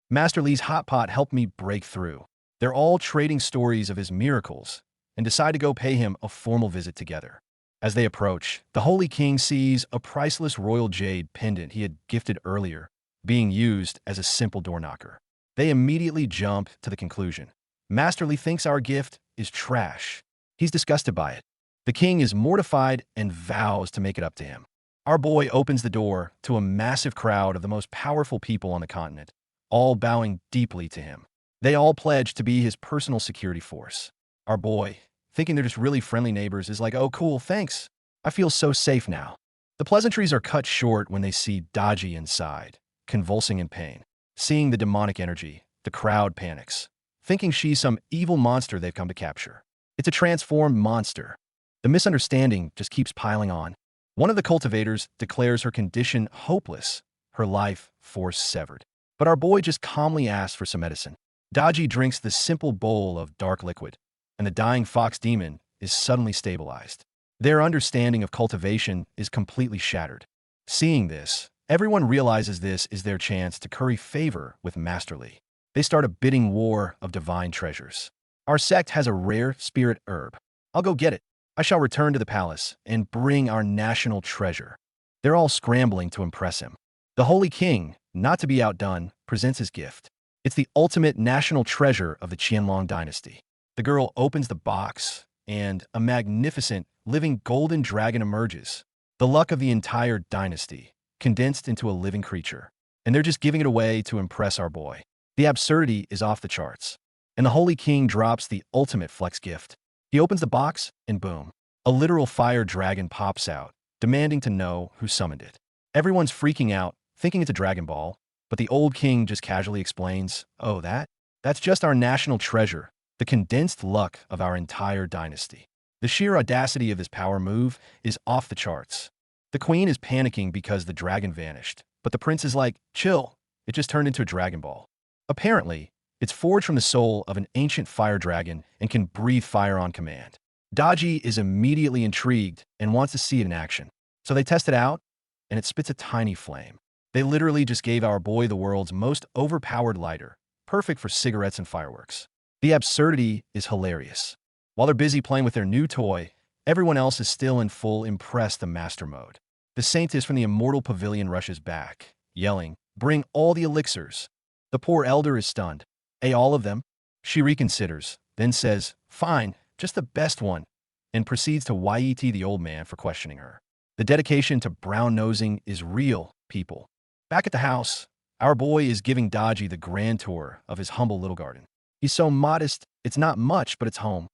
Master Li's hot pot helped me break through. They're all trading stories of his miracles and decide to go pay him a formal visit together. As they approach, the Holy King sees a priceless royal jade pendant he had gifted earlier being used as a simple door knocker. They immediately jump to the conclusion. Master Li thinks our gift is trash. He's disgusted by it. The king is mortified and vows to make it up to him. Our boy opens the door to a massive crowd of the most powerful people on the continent, all bowing deeply to him. They all pledge to be his personal security force. Our boy, thinking they're just really friendly neighbors, is like, oh cool, thanks. I feel so safe now. The pleasantries are cut short when they see Daji inside, convulsing in pain. Seeing the demonic energy, the crowd panics, thinking she's some evil monster they've come to capture. It's a transformed monster. The misunderstanding just keeps piling on. One of the cultivators declares her condition hopeless, her life force severed. But our boy just calmly asks for some medicine. Daji drinks the simple bowl of dark liquid, and the dying fox demon is suddenly stabilized. Their understanding of cultivation is completely shattered. Seeing this, everyone realizes this is their chance to curry favor with Master Li. They start a bidding war of divine treasures. Our sect has a rare spirit herb. I'll go get it. I shall return to the palace and bring our national treasure. They're all scrambling to impress him. The Holy King, not to be outdone, presents his gift. It's the ultimate national treasure of the Qianlong dynasty. The girl opens the box, and a magnificent, living golden dragon emerges. The luck of the entire dynasty, condensed into a living creature. And they're just giving it away to impress our boy. The absurdity is off the charts. And the Holy King drops the ultimate flex gift. He opens the box, and boom, a literal fire dragon pops out, demanding to know who summoned it. Everyone's freaking out, thinking it's a Dragon Ball, but the old king just casually explains, "Oh, that's just our national treasure, the condensed luck of our entire dynasty." The sheer audacity of this power move is off the charts. The queen is panicking because the dragon vanished, but the prince is like, "Chill, it just turned into a Dragon Ball." Apparently, it's forged from the soul of an ancient fire dragon and can breathe fire on command. Daji is immediately intrigued and wants to see it in action. So they test it out, and it spits a tiny flame. They literally just gave our boy the world's most overpowered lighter, perfect for cigarettes and fireworks. The absurdity is hilarious. While they're busy playing with their new toy, everyone else is still in full impress the master mode. The saintess from the immortal pavilion rushes back, yelling, "Bring all the elixirs." The poor elder is stunned. All of them? She reconsiders, then says, "Fine, just the best one," and proceeds to YET the old man for questioning her. The dedication to brown-nosing is real, people. Back at the house, our boy is giving Daji the grand tour of his humble little garden. He's so modest, it's not much, but it's home.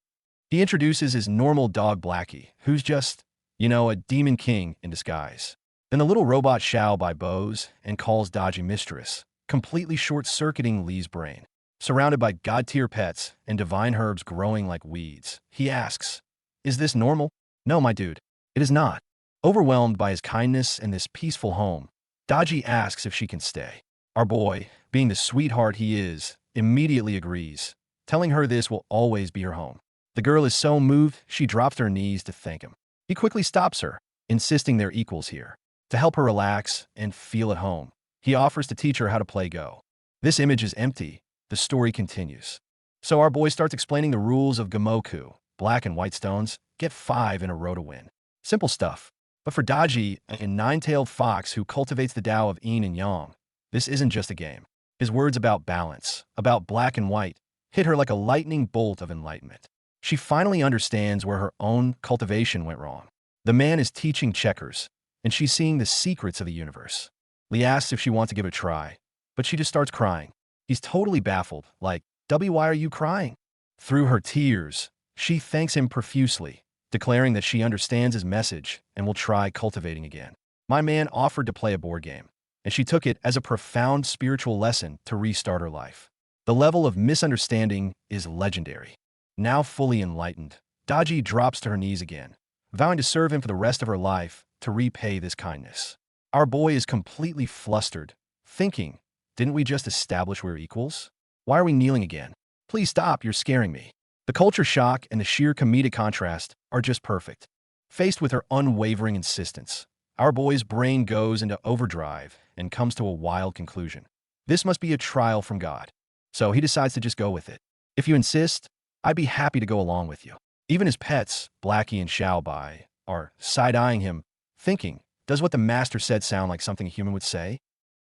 He introduces his normal dog Blackie, who's just, a demon king in disguise. Then the little robot Xiao by bows and calls Daji mistress, completely short-circuiting Lee's brain. Surrounded by god-tier pets and divine herbs growing like weeds, he asks, "Is this normal?" "No, my dude, it is not." Overwhelmed by his kindness and this peaceful home, Daji asks if she can stay. Our boy, being the sweetheart he is, immediately agrees, telling her this will always be her home. The girl is so moved, she drops to her knees to thank him. He quickly stops her, insisting they're equals here. To help her relax and feel at home, he offers to teach her how to play Go. This image is empty. The story continues. So our boy starts explaining the rules of Gamoku. Black and white stones, get 5 in a row to win. Simple stuff. But for Daji, a nine-tailed fox who cultivates the Tao of yin and yang, this isn't just a game. His words about balance, about black and white, hit her like a lightning bolt of enlightenment. She finally understands where her own cultivation went wrong. The man is teaching checkers, and she's seeing the secrets of the universe. Lee asks if she wants to give it a try, but she just starts crying. He's totally baffled, like, why are you crying?" Through her tears, she thanks him profusely, declaring that she understands his message and will try cultivating again. My man offered to play a board game, and she took it as a profound spiritual lesson to restart her life. The level of misunderstanding is legendary. Now fully enlightened, Daji drops to her knees again, vowing to serve him for the rest of her life to repay this kindness. Our boy is completely flustered, thinking, didn't we just establish we're equals? Why are we kneeling again? Please stop, you're scaring me. The culture shock and the sheer comedic contrast are just perfect. Faced with her unwavering insistence, our boy's brain goes into overdrive and comes to a wild conclusion. This must be a trial from God. So he decides to just go with it. "If you insist, I'd be happy to go along with you." Even his pets, Blackie and Xiaobai, are side-eyeing him, thinking, does what the master said sound like something a human would say?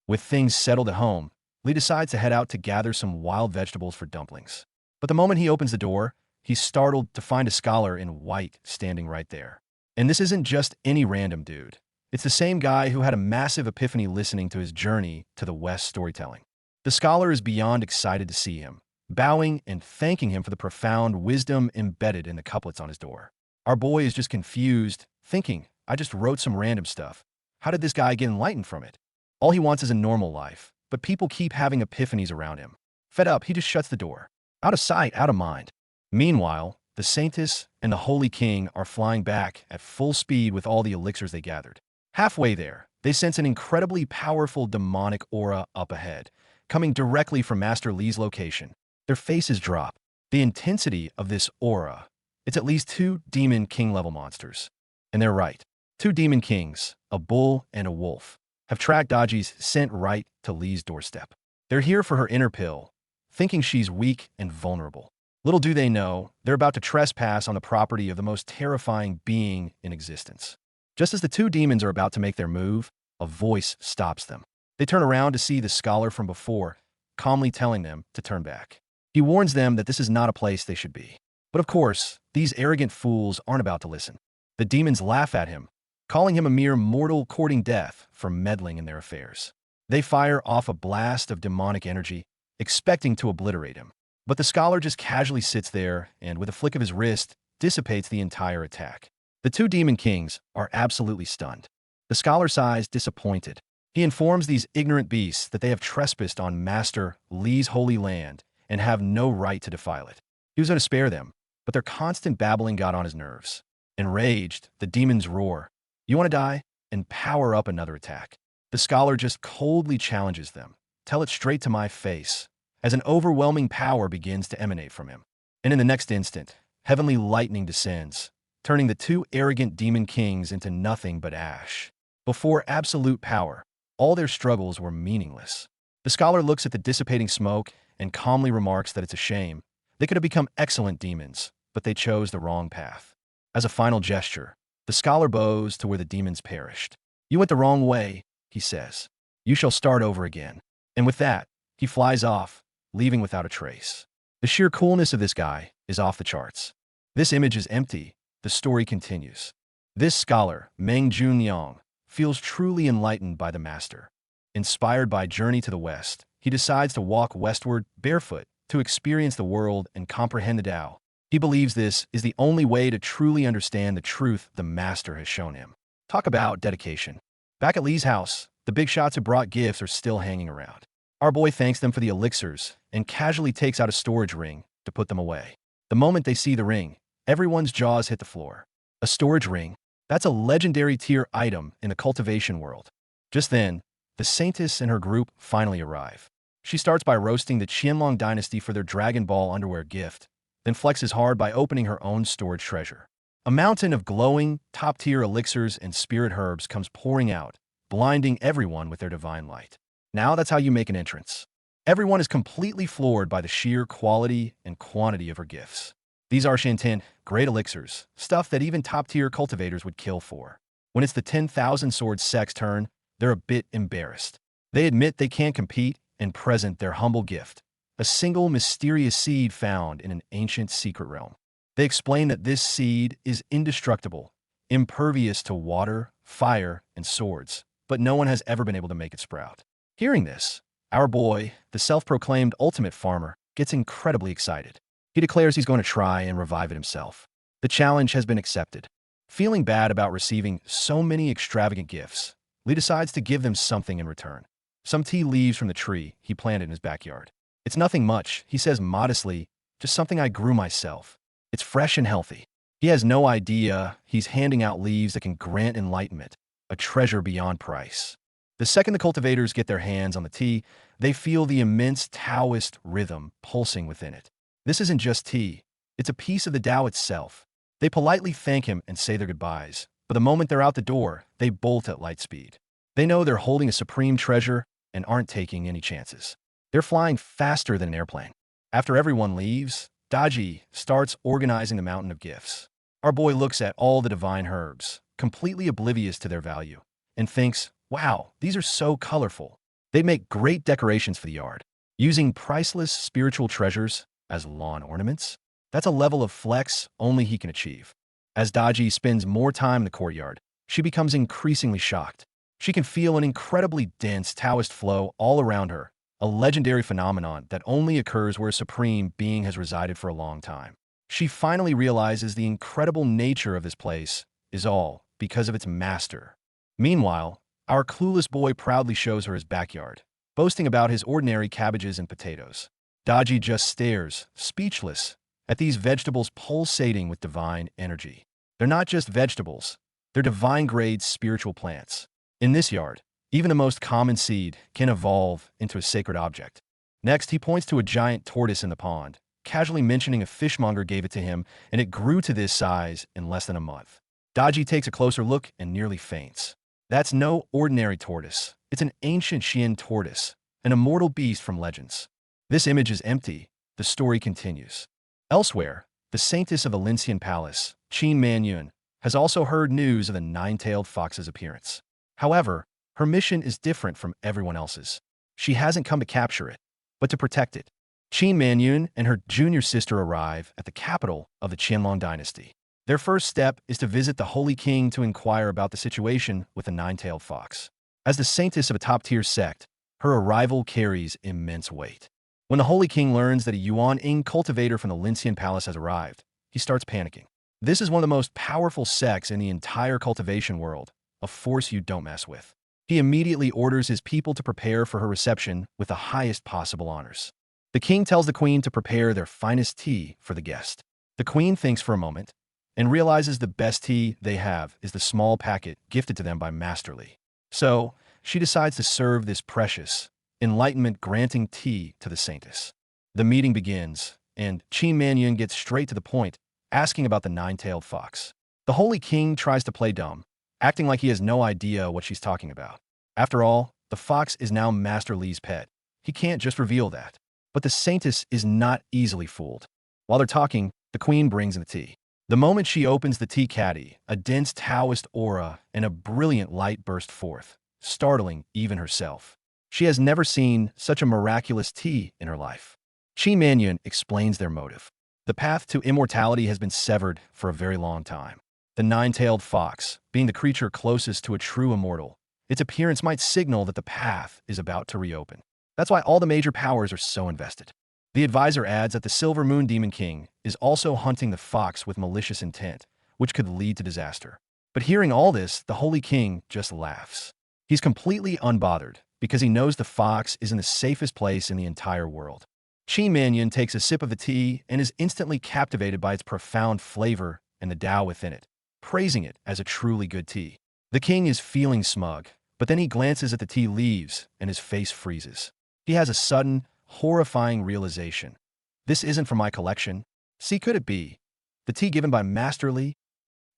With things settled at home, Lee decides to head out to gather some wild vegetables for dumplings. But the moment he opens the door, he's startled to find a scholar in white standing right there. And this isn't just any random dude. It's the same guy who had a massive epiphany listening to his journey to the West storytelling. The scholar is beyond excited to see him, bowing and thanking him for the profound wisdom embedded in the couplets on his door. Our boy is just confused, thinking, I just wrote some random stuff. How did this guy get enlightened from it? All he wants is a normal life, but people keep having epiphanies around him. Fed up, he just shuts the door. Out of sight, out of mind. Meanwhile, the Saintess and the Holy King are flying back at full speed with all the elixirs they gathered. Halfway there, they sense an incredibly powerful demonic aura up ahead, coming directly from Master Lee's location. Their faces drop. The intensity of this aura, it's at least 2 demon king-level monsters. And they're right. 2 demon kings, a bull and a wolf, have tracked Daji's scent right to Lee's doorstep. They're here for her inner pill, thinking she's weak and vulnerable. Little do they know, they're about to trespass on the property of the most terrifying being in existence. Just as the 2 demons are about to make their move, a voice stops them. They turn around to see the scholar from before, calmly telling them to turn back. He warns them that this is not a place they should be. But of course, these arrogant fools aren't about to listen. The demons laugh at him, calling him a mere mortal courting death for meddling in their affairs. They fire off a blast of demonic energy, expecting to obliterate him. But the scholar just casually sits there and, with a flick of his wrist, dissipates the entire attack. The two demon kings are absolutely stunned. The scholar sighs, disappointed. He informs these ignorant beasts that they have trespassed on Master Li's holy land and have no right to defile it. He was going to spare them, but their constant babbling got on his nerves. Enraged, the demons roar, "You want to die?" and power up another attack. The scholar just coldly challenges them, "Tell it straight to my face," as an overwhelming power begins to emanate from him. And in the next instant, heavenly lightning descends, turning the two arrogant demon kings into nothing but ash. Before absolute power, all their struggles were meaningless. The scholar looks at the dissipating smoke and calmly remarks that it's a shame. They could have become excellent demons, but they chose the wrong path. As a final gesture, the scholar bows to where the demons perished. "You went the wrong way," he says. "You shall start over again." And with that, he flies off, leaving without a trace. The sheer coolness of this guy is off the charts. This image is empty. The story continues. This scholar, Meng Junyang, feels truly enlightened by the master. Inspired by Journey to the West, he decides to walk westward barefoot to experience the world and comprehend the Tao. He believes this is the only way to truly understand the truth the master has shown him. Talk about dedication. Back at Li's house, the big shots who brought gifts are still hanging around. Our boy thanks them for the elixirs and casually takes out a storage ring to put them away. The moment they see the ring, everyone's jaws hit the floor. A storage ring? That's a legendary tier item in the cultivation world. Just then, the Saintess and her group finally arrive. She starts by roasting the Qianlong dynasty for their Dragon Ball underwear gift, then flexes hard by opening her own storage treasure. A mountain of glowing, top-tier elixirs and spirit herbs comes pouring out, blinding everyone with their divine light. Now that's how you make an entrance. Everyone is completely floored by the sheer quality and quantity of her gifts. These are Shantin, great elixirs, stuff that even top-tier cultivators would kill for. When it's the 10,000 Sword sect's turn, they're a bit embarrassed. They admit they can't compete and present their humble gift, a single mysterious seed found in an ancient secret realm. They explain that this seed is indestructible, impervious to water, fire, and swords, but no one has ever been able to make it sprout. Hearing this, our boy, the self-proclaimed ultimate farmer, gets incredibly excited. He declares he's going to try and revive it himself. The challenge has been accepted. Feeling bad about receiving so many extravagant gifts, Li decides to give them something in return. Some tea leaves from the tree he planted in his backyard. "It's nothing much," he says modestly, "just something I grew myself. It's fresh and healthy." He has no idea he's handing out leaves that can grant enlightenment, a treasure beyond price. The second the cultivators get their hands on the tea, they feel the immense Taoist rhythm pulsing within it. This isn't just tea, it's a piece of the Tao itself. They politely thank him and say their goodbyes, but the moment they're out the door, they bolt at light speed. They know they're holding a supreme treasure and aren't taking any chances. They're flying faster than an airplane. After everyone leaves, Daji starts organizing the mountain of gifts. Our boy looks at all the divine herbs, completely oblivious to their value, and thinks, "Wow, these are so colorful. They'd make great decorations for the yard." Using priceless spiritual treasures as lawn ornaments? That's a level of flex only he can achieve. As Daji spends more time in the courtyard, she becomes increasingly shocked. She can feel an incredibly dense Taoist flow all around her, a legendary phenomenon that only occurs where a supreme being has resided for a long time. She finally realizes the incredible nature of this place is all because of its master. Meanwhile, our clueless boy proudly shows her his backyard, boasting about his ordinary cabbages and potatoes. Daji just stares, speechless, at these vegetables pulsating with divine energy. They're not just vegetables, they're divine-grade spiritual plants. In this yard, even the most common seed can evolve into a sacred object. Next, he points to a giant tortoise in the pond, casually mentioning a fishmonger gave it to him, and it grew to this size in less than a month. Daji takes a closer look and nearly faints. That's no ordinary tortoise. It's an ancient Xian tortoise, an immortal beast from legends. This image is empty. The story continues. Elsewhere, the saintess of the Lincian Palace, Qin Manyun, has also heard news of the nine-tailed fox's appearance. However, her mission is different from everyone else's. She hasn't come to capture it. but to protect it. Qin Manyun and her junior sister arrive at the capital of the Qianlong dynasty. Their first step is to visit the Holy King to inquire about the situation with the nine-tailed fox. As the saintess of a top-tier sect, her arrival carries immense weight. When the Holy King learns that a Yuan-Ing cultivator from the Lincian Palace has arrived, he starts panicking. This is one of the most powerful sects in the entire cultivation world, a force you don't mess with. He immediately orders his people to prepare for her reception with the highest possible honors. The king tells the queen to prepare their finest tea for the guest. The queen thinks for a moment and realizes the best tea they have is the small packet gifted to them by Master Li. So, she decides to serve this precious, enlightenment-granting tea to the saintess. The meeting begins, and Qin Manyun gets straight to the point, asking about the nine-tailed fox. The Holy King tries to play dumb, acting like he has no idea what she's talking about. After all, the fox is now Master Li's pet. He can't just reveal that. But the saintess is not easily fooled. While they're talking, the queen brings in the tea. The moment she opens the tea caddy, a dense Taoist aura and a brilliant light burst forth, startling even herself. She has never seen such a miraculous tea in her life. Qin Manyun explains their motive. The path to immortality has been severed for a very long time. The nine-tailed fox, being the creature closest to a true immortal, its appearance might signal that the path is about to reopen. That's why all the major powers are so invested. The advisor adds that the Silver Moon Demon King is also hunting the fox with malicious intent, which could lead to disaster. But hearing all this, the Holy King just laughs. He's completely unbothered because he knows the fox is in the safest place in the entire world. Qin Manyun takes a sip of the tea and is instantly captivated by its profound flavor and the Tao within it, praising it as a truly good tea. The king is feeling smug, but then he glances at the tea leaves and his face freezes. He has a sudden, horrifying realization. This isn't from my collection. See, could it be? The tea given by Master Li?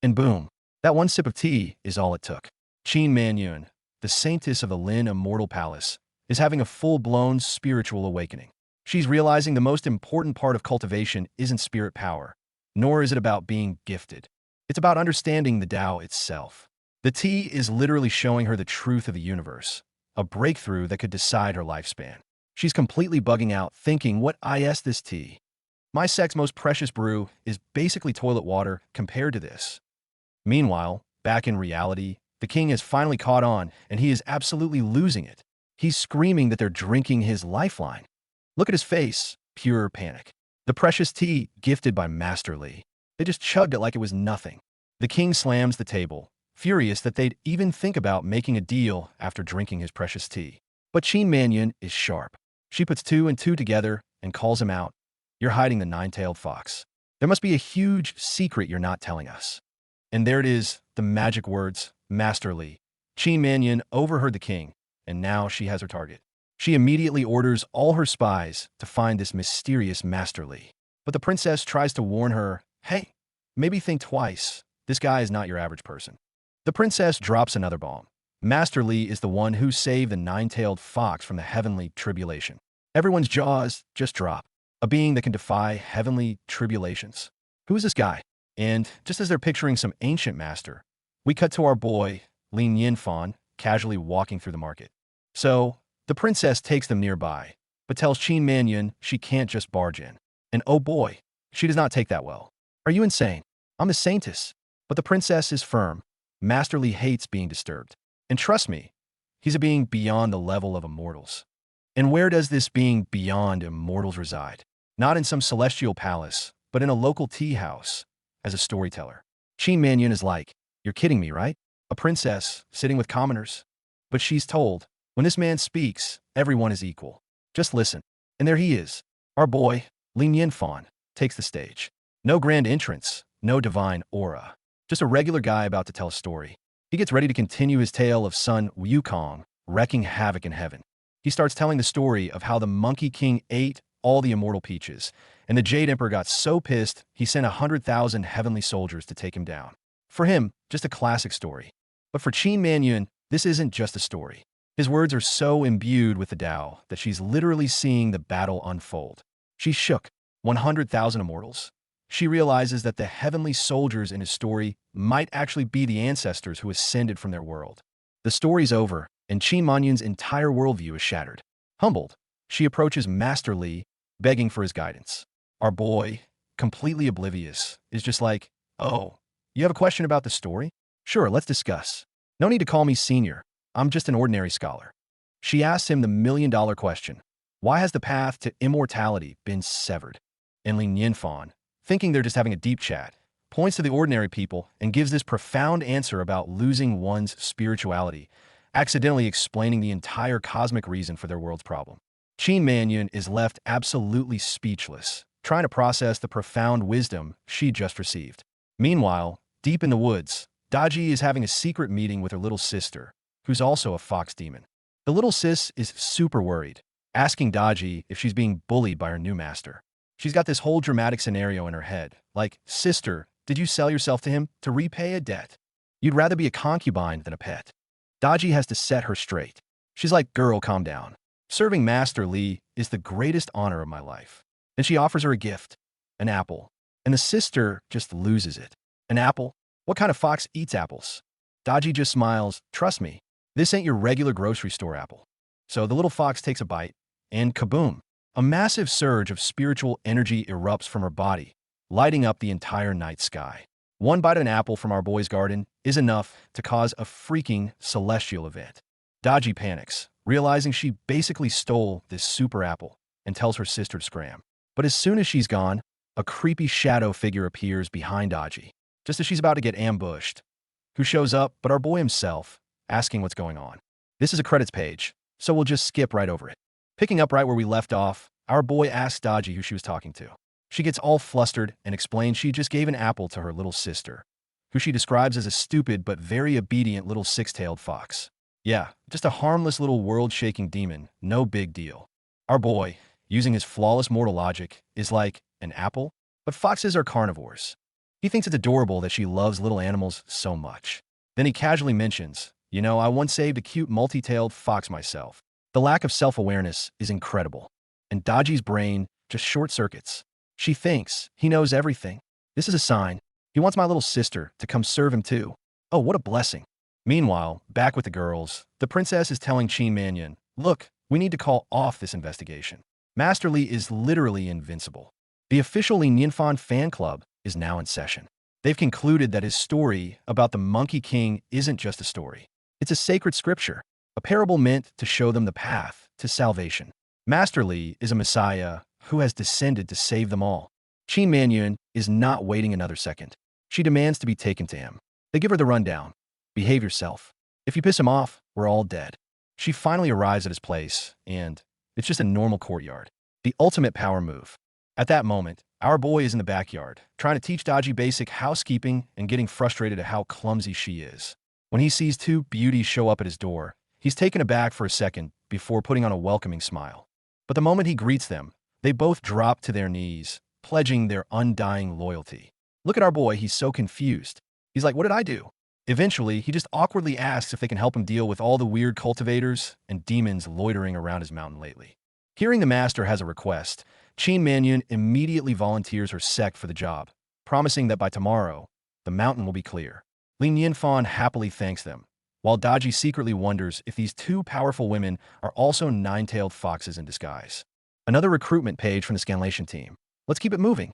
And boom, that one sip of tea is all it took. Qin Manyun, the saintess of the Lin Immortal Palace, is having a full-blown spiritual awakening. She's realizing the most important part of cultivation isn't spirit power, nor is it about being gifted. It's about understanding the Tao itself. The tea is literally showing her the truth of the universe, a breakthrough that could decide her lifespan. She's completely bugging out, thinking, what is this tea? My sect's most precious brew is basically toilet water compared to this. Meanwhile, back in reality, the king has finally caught on, and he is absolutely losing it. He's screaming that they're drinking his lifeline. Look at his face, pure panic. The precious tea gifted by Master Li. They just chugged it like it was nothing. The king slams the table, furious that they'd even think about making a deal after drinking his precious tea. But Qin Manyun is sharp. She puts two and two together and calls him out. You're hiding the nine-tailed fox. There must be a huge secret you're not telling us. And there it is, the magic words, Master Li. Qin Manyun overheard the king, and now she has her target. She immediately orders all her spies to find this mysterious Master Li. But the princess tries to warn her, hey, maybe think twice. This guy is not your average person. The princess drops another bomb. Master Li is the one who saved the nine-tailed fox from the heavenly tribulation. Everyone's jaws just drop. A being that can defy heavenly tribulations. Who is this guy? And just as they're picturing some ancient master, we cut to our boy, Lin Yinfan, casually walking through the market. So, the princess takes them nearby, but tells Qin Manyun she can't just barge in. And oh boy, she does not take that well. Are you insane? I'm the saintess. But the princess is firm. Master Li hates being disturbed. And trust me, he's a being beyond the level of immortals. And where does this being beyond immortals reside? Not in some celestial palace, but in a local tea house, as a storyteller. Qin Manyun is like, you're kidding me, right? A princess, sitting with commoners. But she's told, when this man speaks, everyone is equal. Just listen. And there he is. Our boy, Lin Yinfan, takes the stage. No grand entrance, no divine aura. Just a regular guy about to tell a story. He gets ready to continue his tale of son Wukong, wreaking havoc in heaven. He starts telling the story of how the Monkey King ate all the immortal peaches, and the Jade Emperor got so pissed he sent 100,000 heavenly soldiers to take him down. For him, just a classic story. But for Qin Manyun, this isn't just a story. His words are so imbued with the Tao that she's literally seeing the battle unfold. She's shook. 100,000 immortals. She realizes that the heavenly soldiers in his story might actually be the ancestors who ascended from their world. The story's over, and Qin Manyun's entire worldview is shattered. Humbled, She approaches Master Li, begging for his guidance. Our boy, completely oblivious, is just like, "Oh, you have a question about the story? Sure, let's discuss. No need to call me senior. I'm just an ordinary scholar." She asks him the million-dollar question. Why has the path to immortality been severed? And Li Nianfan, thinking they're just having a deep chat, points to the ordinary people and gives this profound answer about losing one's spirituality, accidentally explaining the entire cosmic reason for their world's problem. Qin Manyun is left absolutely speechless, trying to process the profound wisdom she just received. Meanwhile, deep in the woods, Daji is having a secret meeting with her little sister, who's also a fox demon. The little sis is super worried, asking Daji if she's being bullied by her new master. She's got this whole dramatic scenario in her head, like, "Sister, did you sell yourself to him to repay a debt? You'd rather be a concubine than a pet." Daji has to set her straight. She's like, "Girl, calm down. Serving Master Li is the greatest honor of my life." Then she offers her a gift, an apple, and the sister just loses it. "An apple? What kind of fox eats apples?" Daji just smiles, "Trust me, this ain't your regular grocery store apple." So the little fox takes a bite, and kaboom! A massive surge of spiritual energy erupts from her body, lighting up the entire night sky. One bite of an apple from our boy's garden is enough to cause a freaking celestial event. Daji panics, realizing she basically stole this super apple, and tells her sister to scram. But as soon as she's gone, a creepy shadow figure appears behind Daji, just as she's about to get ambushed. Who shows up but our boy himself, asking what's going on. This is a credits page, so we'll just skip right over it. Picking up right where we left off, our boy asks Daji who she was talking to. She gets all flustered and explains she just gave an apple to her little sister, who she describes as a stupid but very obedient little six-tailed fox. Yeah, just a harmless little world-shaking demon, no big deal. Our boy, using his flawless mortal logic, is like, an apple? But foxes are carnivores. He thinks it's adorable that she loves little animals so much. Then he casually mentions, I once saved a cute multi-tailed fox myself. The lack of self-awareness is incredible. And Daji's brain just short-circuits. She thinks he knows everything. This is a sign. He wants my little sister to come serve him too. Oh, what a blessing. Meanwhile, back with the girls, the princess is telling Qin Manyun, "Look, we need to call off this investigation. Master Li is literally invincible." The official Li Nianfan fan club is now in session. They've concluded that his story about the Monkey King isn't just a story. It's a sacred scripture, a parable meant to show them the path to salvation. Master Li is a messiah who has descended to save them all. Qin Manyun is not waiting another second. She demands to be taken to him. They give her the rundown. "Behave yourself. If you piss him off, we're all dead." She finally arrives at his place, and it's just a normal courtyard. The ultimate power move. At that moment, our boy is in the backyard, trying to teach Daji basic housekeeping and getting frustrated at how clumsy she is. When he sees two beauties show up at his door, he's taken aback for a second before putting on a welcoming smile. But the moment he greets them, they both drop to their knees, pledging their undying loyalty. Look at our boy, he's so confused. He's like, "What did I do?" Eventually, he just awkwardly asks if they can help him deal with all the weird cultivators and demons loitering around his mountain lately. Hearing the master has a request, Qin Manyun immediately volunteers her sect for the job, promising that by tomorrow, the mountain will be clear. Li Nianfan happily thanks them, while Daji secretly wonders if these two powerful women are also nine-tailed foxes in disguise. Another recruitment page from the Scanlation team. Let's keep it moving.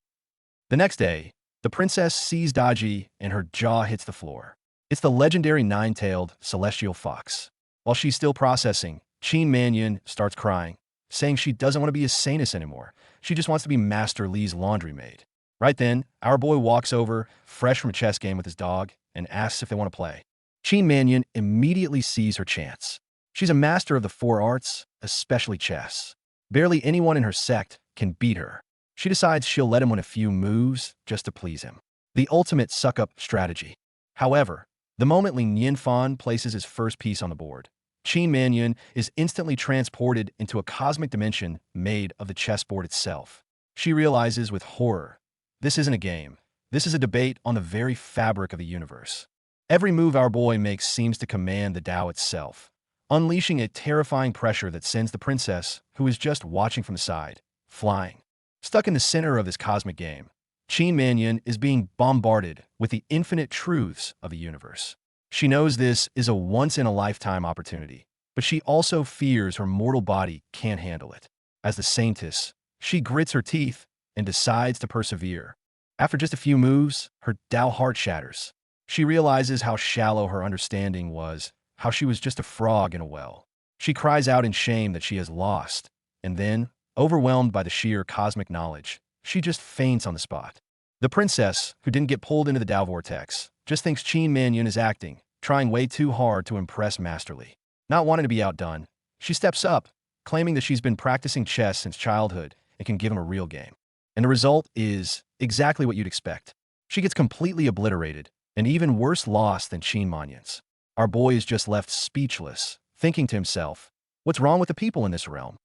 The next day, the princess sees Daji and her jaw hits the floor. It's the legendary nine-tailed celestial fox. While she's still processing, Qin Manyun starts crying, saying she doesn't want to be a saintess anymore. She just wants to be Master Li's laundry maid. Right then, our boy walks over, fresh from a chess game with his dog, and asks if they want to play. Qin Manyun immediately sees her chance. She's a master of the four arts, especially chess. Barely anyone in her sect can beat her. She decides she'll let him win a few moves just to please him. The ultimate suck-up strategy. However, the moment Li Nianfan places his first piece on the board, Qin Manyun is instantly transported into a cosmic dimension made of the chessboard itself. She realizes with horror, this isn't a game. This is a debate on the very fabric of the universe. Every move our boy makes seems to command the Tao itself, unleashing a terrifying pressure that sends the princess, who is just watching from the side, flying. Stuck in the center of this cosmic game, Qin Manyun is being bombarded with the infinite truths of the universe. She knows this is a once-in-a-lifetime opportunity, but she also fears her mortal body can't handle it. As the saintess, she grits her teeth and decides to persevere. After just a few moves, her Tao heart shatters. She realizes how shallow her understanding was, how she was just a frog in a well. She cries out in shame that she has lost, and then, overwhelmed by the sheer cosmic knowledge, she just faints on the spot. The princess, who didn't get pulled into the Tao vortex, just thinks Qin Manyun is acting, trying way too hard to impress Masterly. Not wanting to be outdone, she steps up, claiming that she's been practicing chess since childhood and can give him a real game. And the result is exactly what you'd expect. She gets completely obliterated, and even worse lost than Qin Manyun's. Our boy is just left speechless, thinking to himself, what's wrong with the people in this realm?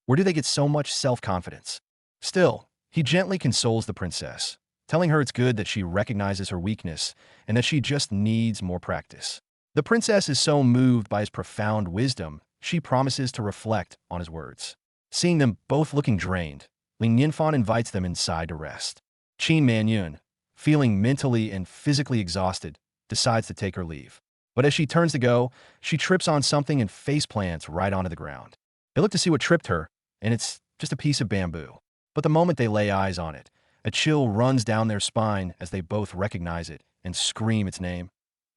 Where do they get so much self-confidence? Still, he gently consoles the princess, telling her it's good that she recognizes her weakness and that she just needs more practice. The princess is so moved by his profound wisdom, she promises to reflect on his words. Seeing them both looking drained, Lin Yinfan invites them inside to rest. Qin Manyun, feeling mentally and physically exhausted, decides to take her leave. But as she turns to go, she trips on something and faceplants right onto the ground. They look to see what tripped her, and it's just a piece of bamboo. But the moment they lay eyes on it, a chill runs down their spine as they both recognize it and scream its name.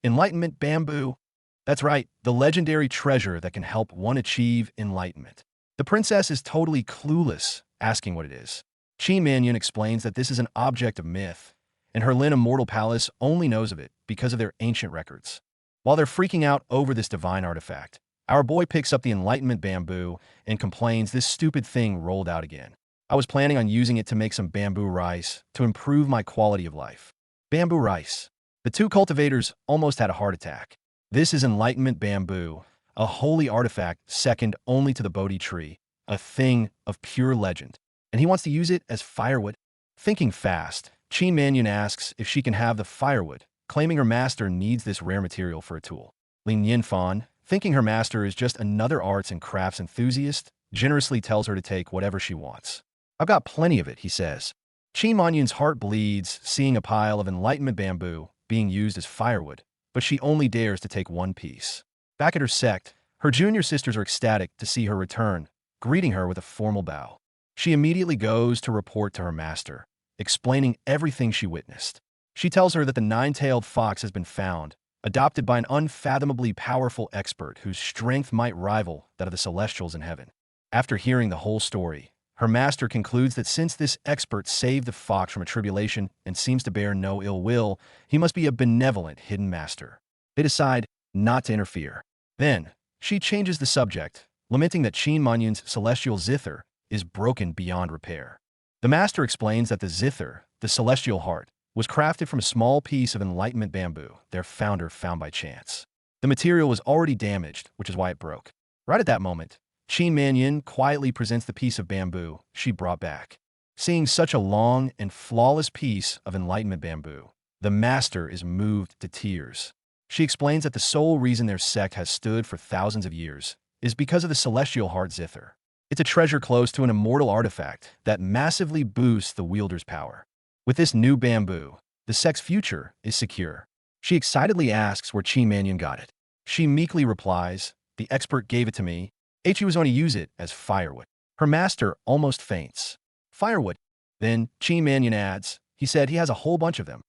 Enlightenment bamboo. That's right, the legendary treasure that can help one achieve enlightenment. The princess is totally clueless, asking what it is. Qin Manyun explains that this is an object of myth, and her Lin Immortal Palace only knows of it because of their ancient records. While they're freaking out over this divine artifact, our boy picks up the enlightenment bamboo and complains this stupid thing rolled out again. I was planning on using it to make some bamboo rice to improve my quality of life. Bamboo rice. The two cultivators almost had a heart attack. This is enlightenment bamboo, a holy artifact second only to the Bodhi tree, a thing of pure legend. And he wants to use it as firewood. Thinking fast, Qin Manyun asks if she can have the firewood, claiming her master needs this rare material for a tool. Lin Yinfan, thinking her master is just another arts and crafts enthusiast, generously tells her to take whatever she wants. I've got plenty of it, he says. Qin Manyun's heart bleeds, seeing a pile of enlightenment bamboo being used as firewood, but she only dares to take one piece. Back at her sect, her junior sisters are ecstatic to see her return, greeting her with a formal bow. She immediately goes to report to her master, explaining everything she witnessed. She tells her that the nine-tailed fox has been found, adopted by an unfathomably powerful expert whose strength might rival that of the celestials in heaven. After hearing the whole story, her master concludes that since this expert saved the fox from a tribulation and seems to bear no ill will, he must be a benevolent hidden master. They decide not to interfere. Then, she changes the subject, lamenting that Qin Manyun's celestial zither is broken beyond repair. The master explains that the zither, the celestial heart, was crafted from a small piece of enlightenment bamboo their founder found by chance. The material was already damaged, which is why it broke. Right at that moment, Qin Manyun quietly presents the piece of bamboo she brought back. Seeing such a long and flawless piece of enlightenment bamboo, the master is moved to tears. She explains that the sole reason their sect has stood for thousands of years is because of the celestial heart zither. It's a treasure close to an immortal artifact that massively boosts the wielder's power. With this new bamboo, the sect's future is secure. She excitedly asks where Qin Manyun got it. She meekly replies, "The expert gave it to me. He was going to use it as firewood." Her master almost faints. Firewood. Then Qin Manyun adds, he said he has a whole bunch of them.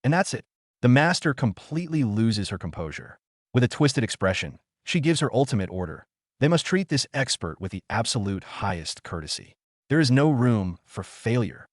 And that's it. The master completely loses her composure. With a twisted expression, she gives her ultimate order. They must treat this expert with the absolute highest courtesy. There is no room for failure.